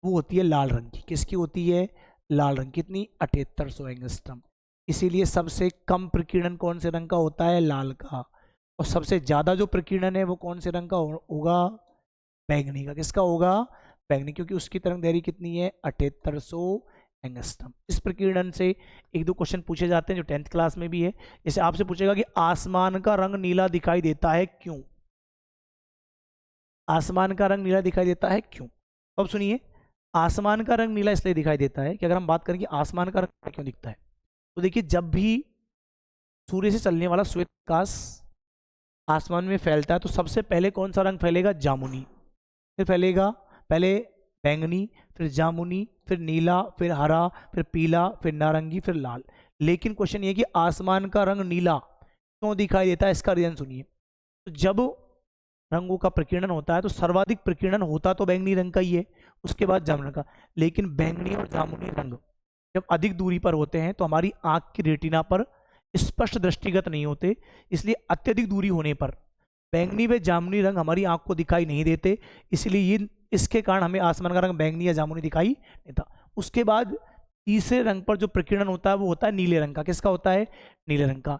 वो होती है लाल रंग की। किसकी होती है? लाल रंग। कितनी? 7800 एंगस्ट्रॉम। इसीलिए सबसे कम प्रकीर्णन कौन से रंग का होता है? लाल का। और सबसे ज्यादा जो प्रकीर्णन है वो कौन से रंग का होगा? बैंगनी का। किसका होगा? बैंगनी, क्योंकि उसकी तरंग दैर्घ्य कितनी है? 7800 एंगस्ट्रॉम। इस प्रकीर्णन से एक दो क्वेश्चन पूछे जाते हैं जो 10th क्लास में भी है। जैसे आपसे पूछेगा कि आसमान का रंग नीला दिखाई देता है क्यों? आसमान का रंग नीला दिखाई देता है क्यों? अब सुनिए, आसमान का रंग नीला इसलिए दिखाई देता है कि अगर हम बात करें कि आसमान का रंग क्यों दिखता है, तो देखिए, जब भी सूर्य से चलने वाला श्वेत प्रकाश आसमान में फैलता है तो सबसे पहले कौन सा रंग फैलेगा? जामुनी। फिर फैलेगा पहले बैंगनी, फिर जामुनी, फिर नीला, फिर हरा, फिर पीला, फिर नारंगी, फिर लाल। लेकिन क्वेश्चन ये कि आसमान का रंग नीला क्यों दिखाई देता है, इसका रीजन सुनिए। तो जब रंगों का प्रकीर्णन होता है तो सर्वाधिक प्रकीर्णन होता तो बैंगनी रंग का ही है, उसके बाद जामुनी का। लेकिन बैंगनी और जामुनी रंग जब अधिक दूरी पर होते हैं तो हमारी आंख की रेटिना पर स्पष्ट दृष्टिगत नहीं होते, इसलिए अत्यधिक दूरी होने पर बैंगनी व जामुनी रंग हमारी आंख को दिखाई नहीं देते। इसलिए ये इसके कारण हमें आसमान का रंग बैंगनी या जामुनी दिखाई देता। उसके बाद तीसरे रंग पर जो प्रकीर्णन होता है वो होता है नीले रंग का। किसका होता है? नीले रंग का।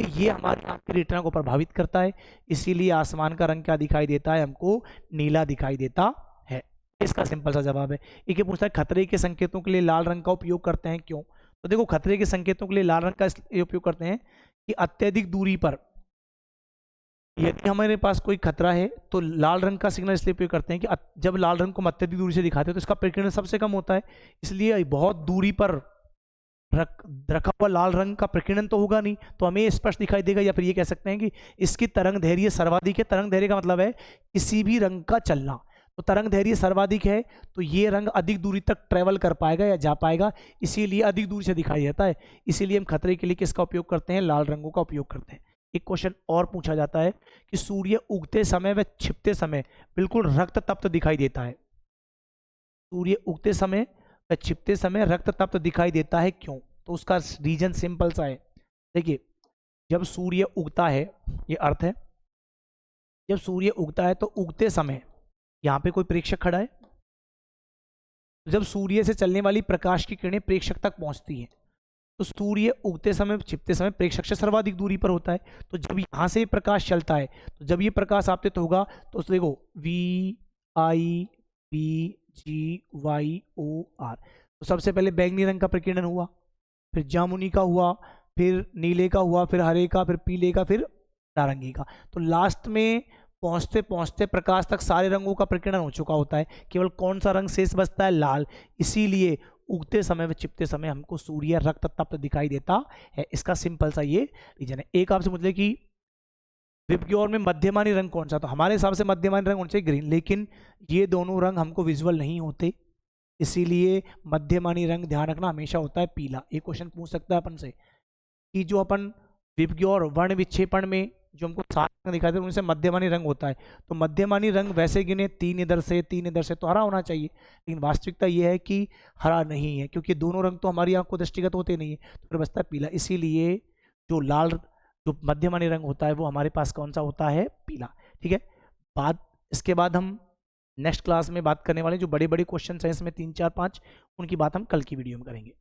ये हमारी आंख की रेटिना को प्रभावित करता है, इसीलिए आसमान का रंग क्या दिखाई देता है? हमको नीला दिखाई देता है। इसका सिंपल सा जवाब है। ये पूछता है खतरे के संकेतों के लिए लाल रंग का उपयोग करते हैं क्यों? तो देखो, खतरे के संकेतों के लिए लाल रंग का इसलिए उपयोग करते हैं कि अत्यधिक दूरी पर यदि हमारे पास कोई खतरा है तो लाल रंग का सिग्नल इसलिए उपयोग करते हैं कि जब लाल रंग को हम अत्यधिक दूरी से दिखाते हैं तो इसका प्रकीर्णन सबसे कम होता है, इसलिए बहुत दूरी पर रखा हुआ लाल रंग का प्रकीर्णन तो होगा नहीं, तो हमें स्पष्ट दिखाई देगा। या फिर ये कह सकते हैं कि इसकी तरंग दैर्घ्य सर्वाधिक है। तरंग दैर्घ्य का मतलब है किसी भी रंग का चलना। तो तरंग दैर्घ्य सर्वाधिक है तो ये रंग अधिक दूरी तक ट्रेवल कर पाएगा या जा पाएगा, इसीलिए अधिक दूरी से दिखाई देता है। इसीलिए हम खतरे के लिए किसका उपयोग करते हैं? लाल रंगों का उपयोग करते हैं। एक क्वेश्चन और पूछा जाता है कि सूर्य उगते समय व छिपते समय बिल्कुल रक्त तप्त दिखाई देता है। सूर्य उगते समय व छिपते समय रक्त तप्त दिखाई देता है क्यों? तो उसका रीजन सिंपल सा है। देखिए, जब सूर्य उगता है, ये अर्थ है, जब सूर्य उगता है तो उगते समय यहाँ पे कोई प्रेक्षक खड़ा है। जब सूर्य से चलने वाली प्रकाश की किरणें प्रेक्षक तक पहुंचती हैं तो सूर्य उगते समय छिपते समय प्रेक्षक से सर्वाधिक दूरी पर होता है। तो जब यहाँ से प्रकाश चलता है तो जब ये प्रकाश आपतित होगा तो देखो VIBGYOR, तो सबसे पहले बैंगनी रंग का प्रकीर्णन हुआ, फिर जामुनी का हुआ, फिर नीले का हुआ, फिर हरे का, फिर पीले का, फिर नारंगी का। तो लास्ट में पहुंचते पहुंचते प्रकाश तक सारे रंगों का प्रकीर्णन हो चुका होता है, केवल कौन सा रंग शेष बचता है? लाल। इसीलिए उगते समय व छिपते समय हमको सूर्य रक्त तप्त दिखाई देता है। इसका सिंपल सा ये रीजन है। एक आपसे पूछ ले कि विबग्योर में मध्यमानी रंग कौन सा, तो हमारे हिसाब से मध्यमानी रंग होना चाहिए ग्रीन, लेकिन ये दोनों रंग हमको विजुअल नहीं होते, इसीलिए मध्यमानी रंग ध्यान रखना हमेशा होता है पीला। एक क्वेश्चन पूछ सकता है अपन से कि जो अपन विबग्योर वर्ण विक्षेपण में जो हमको सात रंग दिखाते हैं उनसे मध्यमानी रंग होता है, तो मध्यमानी रंग वैसे गिने 3 इधर से 3 इधर से, तो हरा होना चाहिए। लेकिन वास्तविकता यह है कि हरा नहीं है, क्योंकि दोनों रंग तो हमारी आंख को दृष्टिगत होते नहीं है, तो फिर बचता है पीला। इसीलिए जो लाल जो मध्यमानी रंग होता है वो हमारे पास कौन सा होता है? पीला। ठीक है। इसके बाद हम नेक्स्ट क्लास में बात करने वाले जो बड़े बड़े क्वेश्चन हैं इसमें 3 4 5, उनकी बात हम कल की वीडियो में करेंगे।